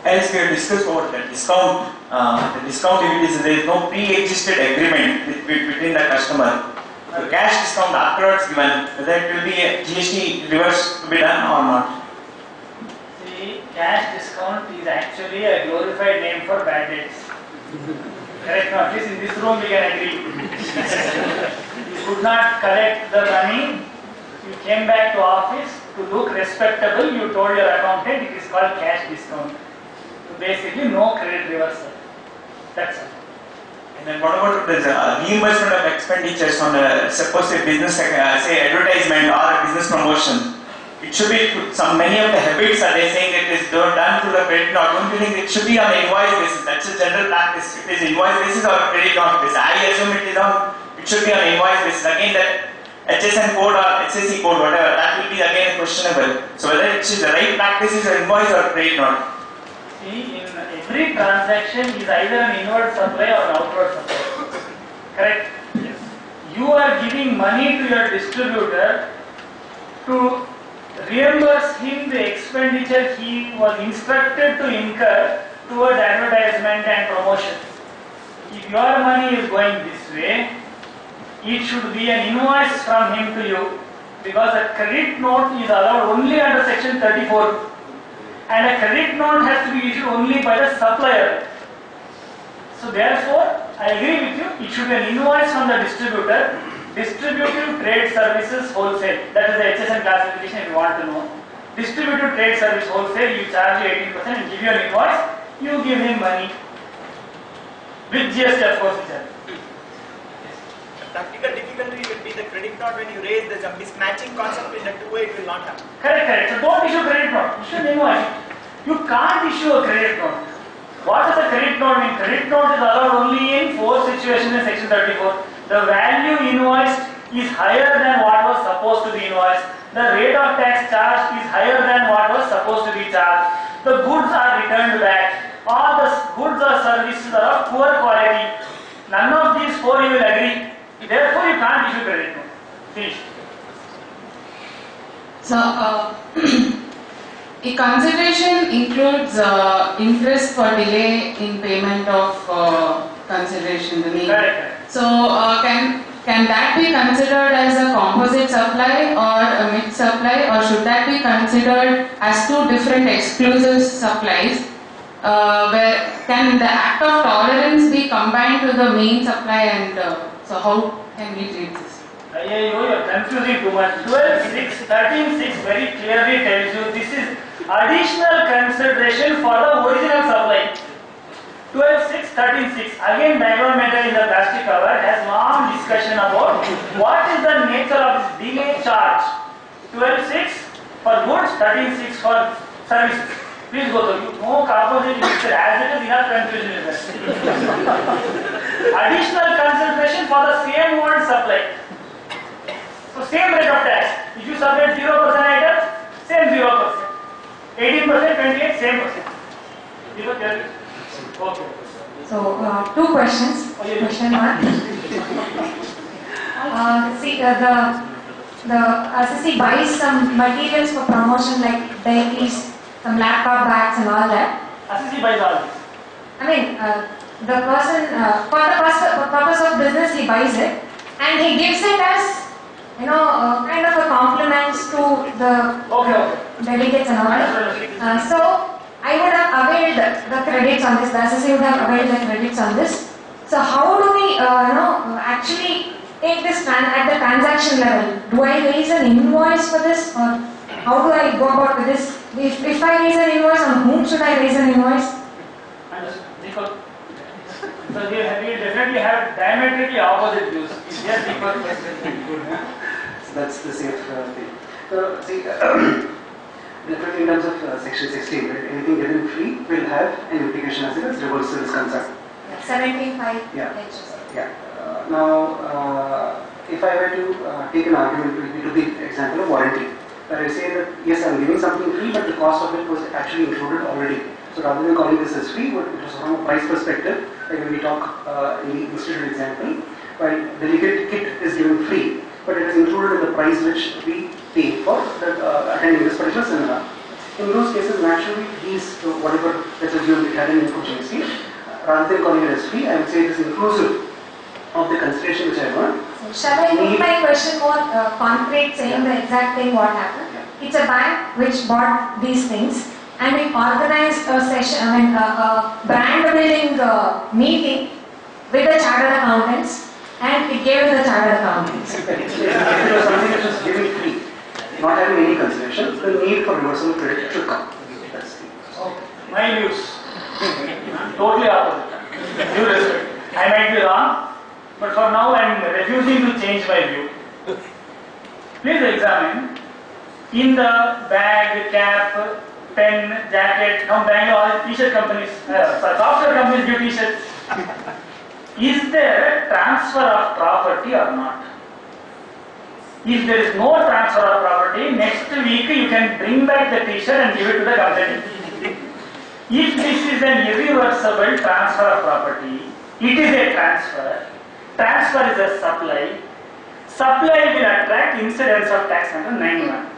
As we have discussed about the discount if there is no pre-existed agreement between the customer, the cash discount afterwards given, whether it will be a GST reverse to be done or not. See, cash discount is actually a glorified name for bad debts. Correct? Now, at least in this room we can agree. You could not collect the money, you came back to office to look respectable, you told your accountant it is called cash discount. Basically, no credit reversal. That's all. And then what about the reimbursement of expenditures on suppose a business, say advertisement or a business promotion? It should be many of the habits are they saying it is done through the credit note. Don't you think it should be on an invoice basis? That's a general practice. It is invoice basis or credit note basis. I assume it should be on invoice basis. Again, that HSN code or HSC code, whatever, that will be again questionable. So whether it is the right practice is an invoice or credit note. See, in every transaction is either an inward supply or an outward supply. Correct? Yes. You are giving money to your distributor to reimburse him the expenditure he was instructed to incur towards advertisement and promotion. If your money is going this way, it should be an invoice from him to you, because a credit note is allowed only under section 34. And a credit note has to be issued only by the supplier. So therefore, I agree with you, it should be an invoice from the distributor, distributive trade services wholesale. That is the HSN classification if you want to know. Distributive trade service wholesale, you charge 18% and give you an invoice, you give him money. With GST of course, Practical difficulty will be the credit note when you raise the mismatching concept in the two-way, it will not happen. Correct. So don't issue credit note, issue an invoice. You can't issue a credit note. What does a credit note mean? Credit note is allowed only in 4 situations in section 34. The value invoiced is higher than what was supposed to be invoiced. The rate of tax charged is higher than what was supposed to be charged. The goods are returned back. All the goods or services are of poor quality. None of these 4 you will agree. Therefore, you can't issue credit note. Finish. So, a consideration includes interest for delay in payment of consideration. Correct. So, can that be considered as a composite supply or a mixed supply, or should that be considered as 2 different exclusive supplies? Where can the act of tolerance be combined with the main supply, and so how can we treat this? You are confusing too much. 12.6, 13.6 very clearly tells you this is additional consideration for the original supply. 12.6, 13.6, again Bangalore Metal in the plastic cover has long discussion about what is the nature of this delay charge. 12.6 for goods, 13.6 for services. Please go through. No composite mixture, as it is enough confusion is there. Additional consideration for the same word supply. So same rate of tax. If you submit 0% items, same 0%. 18%, 28, same percent. Okay. So 2 questions. Question 1. See, the SSC buys some materials for promotion like diaries, some laptop bags and all that. SSC buys all this. I mean, the person, for the purpose of business, he buys it. and he gives it as, kind of a compliment to the delegates and all. So I would have availed the credits on this. The assessee would have availed the credits on this. So how do we, actually take this at the transaction level? Do I raise an invoice for this, or how do I go about with this? If I raise an invoice, on whom should I raise an invoice? Deepak. So we definitely have diametrically opposite views. Yes, Deepak. So that's the safe thing. So see, definitely in terms of section 16, right, anything given free will have an implication as far as reversal is concerned. 17.5. Yeah. Now, if I were to take an argument to the example of warranty, where I say that yes, I'm giving something free, but the cost of it was actually included already. So rather than calling this as free, it was from a price perspective. Like when we talk in the institute example, while delegate kit is given free, but it is included in the price which we pay for attending this particular seminar. In those cases, naturally, these whatever, let's assume it had an input GST, rather than calling it as free, I would say it is inclusive of the consideration which I earned. Shall I make my question more concrete, saying the exact thing what happened? It's a bank which bought these things, and we organized a session, a brand building meeting with the chartered accountants, and it gave the chartered accountants. If it was something which was given free, not having any consideration, the need for reversal of credit should come. My views. Totally opposite. Due respect. I might be wrong, but for now I am refusing to change my view. Please examine in the bag, cap, pen, jacket, now Bangalore, t-shirt companies, software companies give t-shirts. Is there a transfer of property or not? If there is no transfer of property, next week you can bring back the t-shirt and give it to the company. If this is an irreversible transfer of property, it is a transfer. Transfer is a supply. Supply will attract incidence of tax under 9(1).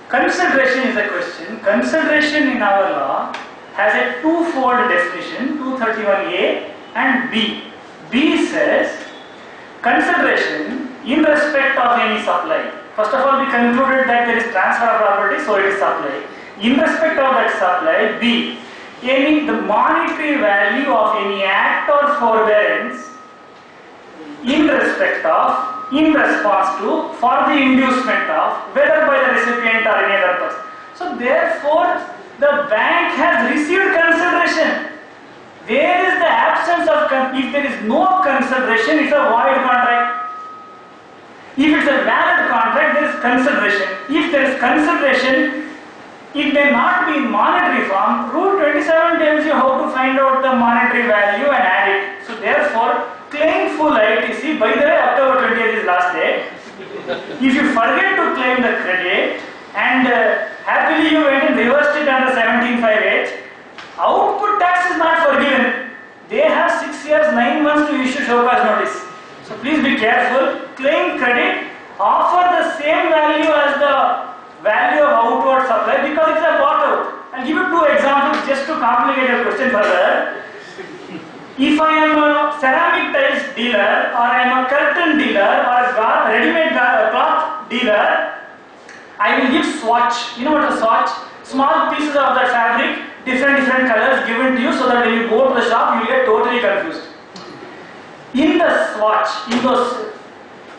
Consideration is a question. Consideration in our law has a twofold definition, 231A and B. B says consideration in respect of any supply. First of all, we concluded that there is transfer of property, so it is supply. In respect of that supply, B, the monetary value of any act or forbearance in response to, for the inducement of, whether by the recipient or any other person. So therefore, the bank has received consideration. Where is the absence of, if there is no consideration, it's a void contract. If it's a valid contract, there is consideration. If there is consideration, it may not be in monetary form. Rule 27 tells you how to find out the monetary value and add it. So therefore, claim full ITC, by the way, October 20th is last day. If you forget to claim the credit and happily you went and reversed it under 1758, output tax is not forgiven. They have 6 years, 9 months to issue show cause notice. So please be careful. Claim credit, offer the same value as the value of outward supply because it's a bought out. I'll give you 2 examples just to complicate your question further. If I am a ceramic tiles dealer, or I am a curtain dealer, or a ready-made cloth dealer, I will give swatch. You know what is a swatch? Small pieces of that fabric, different colors given to you so that when you go to the shop, you will get totally confused. In the swatch, in those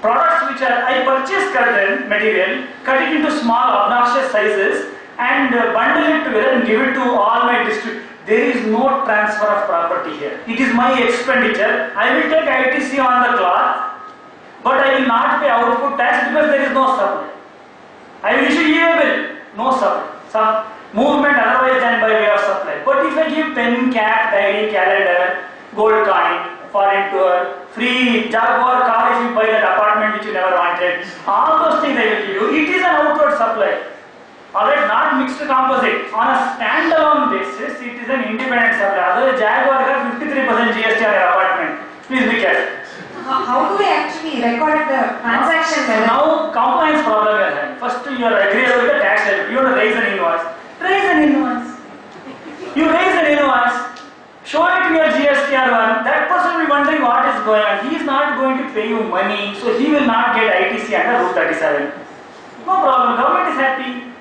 products which are, I purchase curtain material, cut it into small obnoxious sizes and bundle it together and give it to all my distributors. There is no transfer of property here. It is my expenditure. I will take ITC on the cloth, but I will not pay output tax because there is no supply. I will issue EA bill, no supply. Some movement otherwise than by way of supply. But if I give pen, cap, diary, calendar, gold coin, foreign tour, free Jaguar car if you buy that apartment which you never wanted, all those things I will give you. It is an outward supply. Alright, not mixed composite. On a standalone basis, it is an independent supply. Otherwise, Jaguar got 53% GST on your apartment. Please be careful. How do we actually record the transaction level? Now, compliance problem you are having. First, you are agreeable with the tax level. You want to raise an invoice. Raise an invoice. You raise an invoice. Show it to your GSTR1. That person will wondering what is going on. He is not going to pay you money, so he will not get ITC under Rule 37. No problem, government is happy.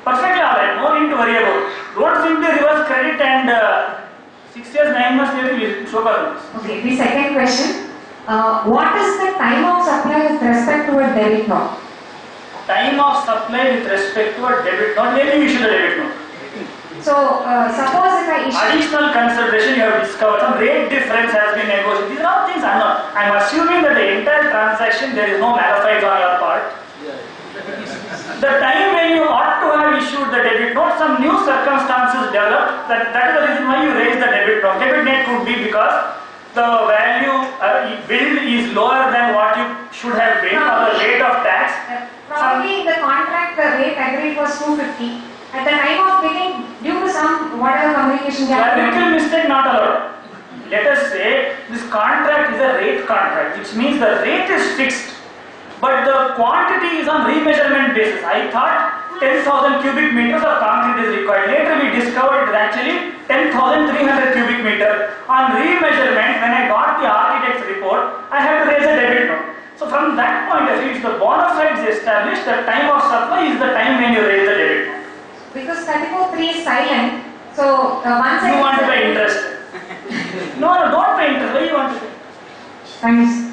Perfectly alright, no need to worry about. Don't simply reverse credit and 6 years, 9 months later you show balance. Okay, the second question. What is the time of supply with respect to a debit note? Time of supply with respect to a debit note, when you issue the debit note. So, suppose if I issue... Additional consideration you have discovered, some rate difference has been negotiated. These are all things unknown. I am assuming that the entire transaction, there is no malafide on your part. The time when you ought to have issued the debit note, some new circumstances developed. That is the reason why you raise the debit note. Debit net could be because the value billed is lower than what you should have billed or the rate of tax. Probably the contract rate agreed was 250. At the time of billing, due to some whatever communication gap. Clerical mistake not allowed. Let us say this contract is a rate contract, which means the rate is fixed, but the quantity is on remeasurement basis. I thought 10,000 cubic meters of concrete is required. Later we discovered it is actually 10,300 cubic meter. On remeasurement, when I got the architect's report, I had to raise a debit note. So from that point of view, if the bona fide is established, the time of supply is the time when you raise the debit note. Because 34.3 is silent, so once you want to pay interest. No, don't pay interest. Why you want to pay? Thanks.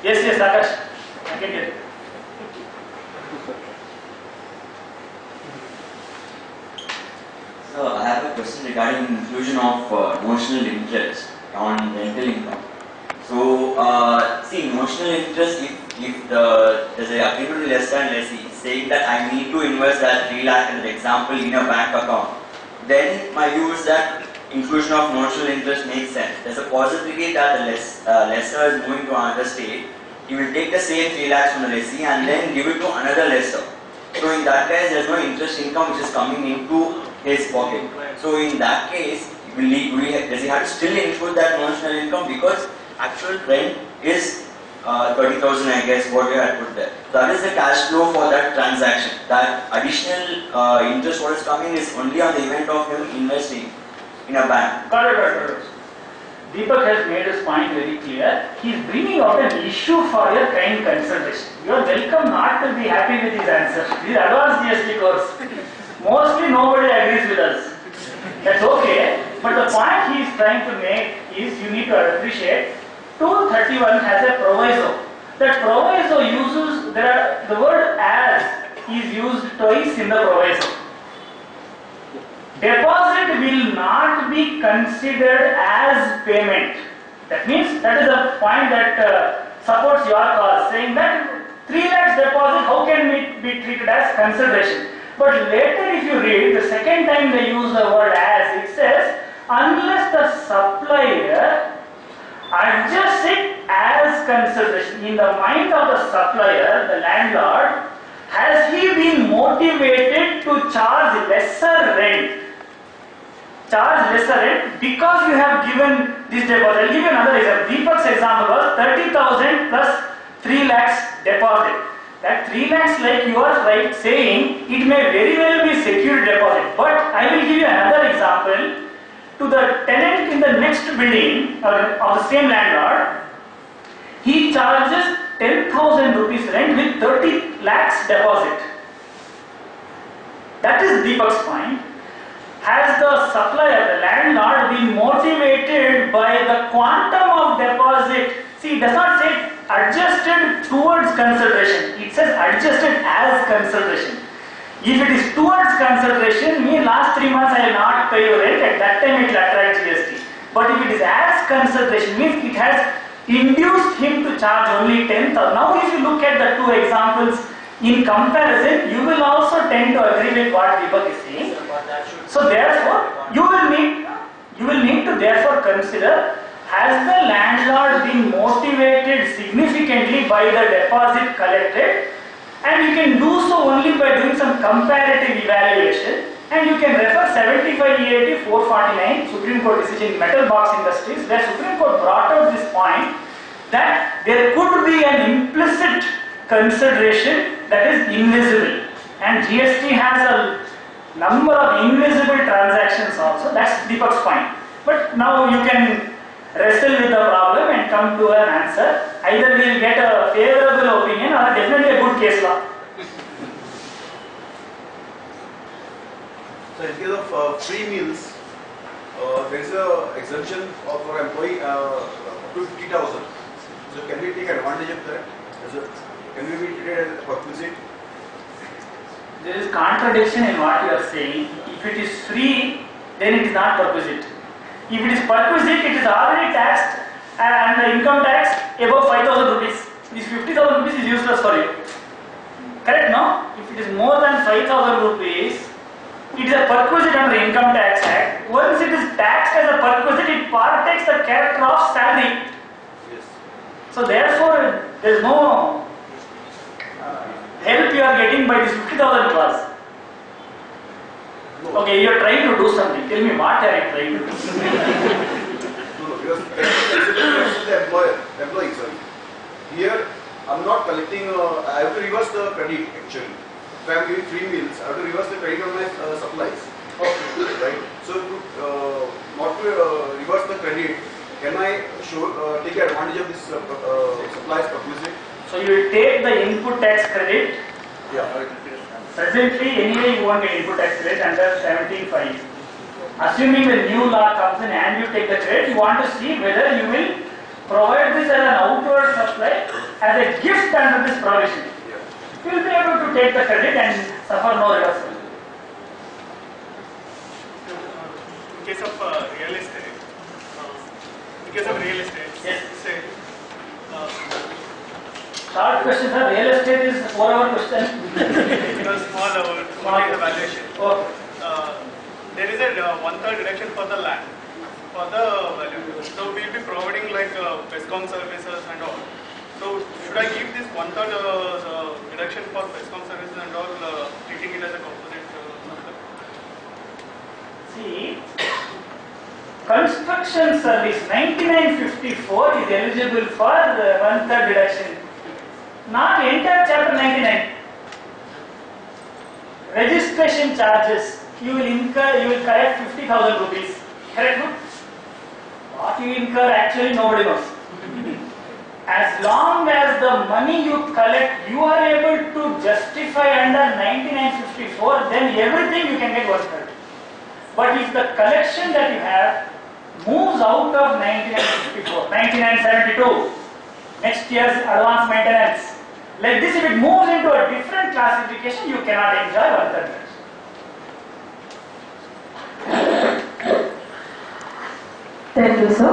Yes, Akash. I can get it. So I have a question regarding inclusion of notional interest on rental income. So see, notional interest, if there's an agreement with lessor and lessee saying that I need to invest that 3 lakh, as an example, in a bank account, then my view is that inclusion of notional interest makes sense. There's a possibility that the lessor is moving to another state. He will take the same 3 lakhs from the lessee and then give it to another lessor. So in that case, there's no interest income which is coming into his pocket. So in that case, does he have to still include that notional income, because actual rent is 30,000, I guess, what we had put there. That is the cash flow for that transaction. That additional interest what is coming is only on the event of him investing in a bank. Got it. Deepak has made his point very clear. He is bringing out an issue for your kind consideration. You are welcome not to be happy with his answer. This is advanced GST course. Mostly nobody agrees with us. That's okay. But the point he is trying to make is you need to appreciate 231 has a proviso. That proviso uses, the word as is used twice in the proviso. Deposit will not be considered as payment. That means, that is the point that supports your cause, saying that 3 lakhs deposit, how can it be treated as consideration? But later if you read, the second time they use the word as, it says, unless the supplier adjusts it as consideration. In the mind of the supplier, the landlord, has he been motivated to charge lesser rent? Because you have given this deposit. I'll give you another example. Deepak's example was 30,000 plus 3 lakhs deposit. That 3 lakhs, like you are right saying, it may very well be secured deposit. But I will give you another example. To the tenant in the next building of the same landlord, he charges 10,000 rupees rent with 30 lakhs deposit. That is Deepak's point. Has the supplier, the landlord, been motivated by the quantum of deposit? See, it does not say adjusted towards consideration. It says adjusted as consideration. If it is towards consideration, means last 3 months I will not pay your rent, at that time it will attract GST. But if it is as consideration, means it has induced him to charge only 10,000. Now if you look at the two examples in comparison, you will also tend to agree with what Deepak is saying. So therefore, you will need to therefore consider, has the landlord been motivated significantly by the deposit collected? And you can do so only by doing some comparative evaluation. And you can refer 75 EAT 449 Supreme Court decision in Metal Box Industries, where Supreme Court brought out this point that there could be an implicit consideration that is invisible. And GST has a number of invisible transactions also. That's Deepak's point. But now you can wrestle with the problem and come to an answer. Either we will get a favorable opinion or definitely a good case law. So in case of free meals, there is a exemption for employee up to 50,000. So can we take advantage of that? Can we be treated as perquisite? There is contradiction in what you are saying. If it is free, then it is not perquisite. If it is perquisite, it is already taxed and the income tax above 5,000 rupees. This 50,000 rupees is useless for you. Correct, no? If it is more than 5,000 rupees, it is a perquisite under the Income Tax Act. Once it is taxed as a perquisite, it partakes the character of salary. Yes. So therefore, there is no help you are getting by this 50,000 clause. No. Okay, you are trying to do something. Tell me what are you trying to do? No, because the employee, sorry. Here, I'm not collecting, I have to reverse the credit actually. If I am giving free meals, I have to reverse the credit on my supplies. Okay. Right? So, not to reverse the credit, can I take advantage of this supplies perquisite? So you will take the input tax credit. Yeah. Presently, anyway you won't get input tax credit under 17(5). Assuming the new law comes in and you take the credit, you want to see whether you will provide this as an outward supply as a gift under this provision. You will be able to take the credit and suffer no reversal. In case of real estate, yes. say, Short question, sir. Real estate is 4-hour question. because small the valuation. Okay. There is a 1/3 reduction for the land, for the value. So we will be providing like PESCOM services and all. So should I give this 1/3 reduction for PESCOM services and all, treating it as a composite? See, construction service 9954 is eligible for 1/3 deduction. Not entire chapter 99. Registration charges you will incur, you will collect 50,000 rupees. Correct, no? What you incur actually nobody knows. As long as the money you collect, you are able to justify under 9954, then everything you can get 1/3. But if the collection that you have moves out of 9954, 9972, next year's advance maintenance, like this, if it moves into a different classification, you cannot enjoy 1/3. Thank you, sir.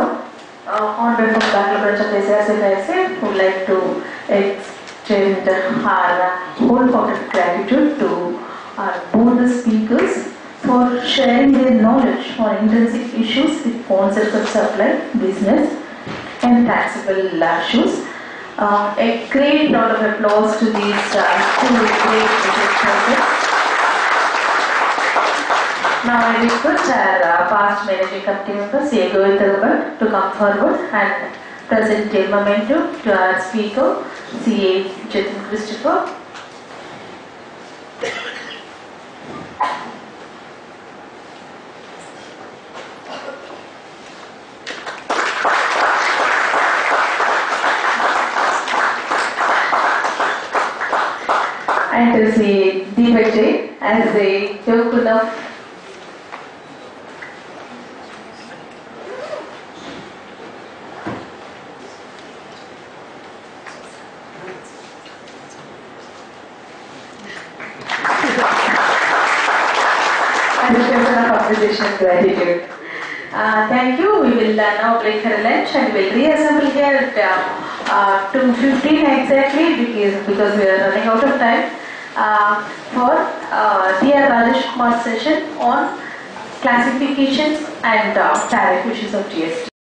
On behalf of Bangalore branch of SIC, would like to extend our wholehearted gratitude to both the speakers for sharing their knowledge on intrinsic issues with concepts of supply, business, and taxable issues. A great round of applause to these two great speakers. Now I request our past managing committee member, C.A. Deepak, to come forward and present a memento to our speaker, C.A. Jain. And to see Deepak Jain as a token of appreciation, gratitude. Thank you. We will now break for lunch and we will reassemble here at 2:15 exactly because we are running out of time for D.R. Rajesh Kumar's session on classifications and tariff issues of GST.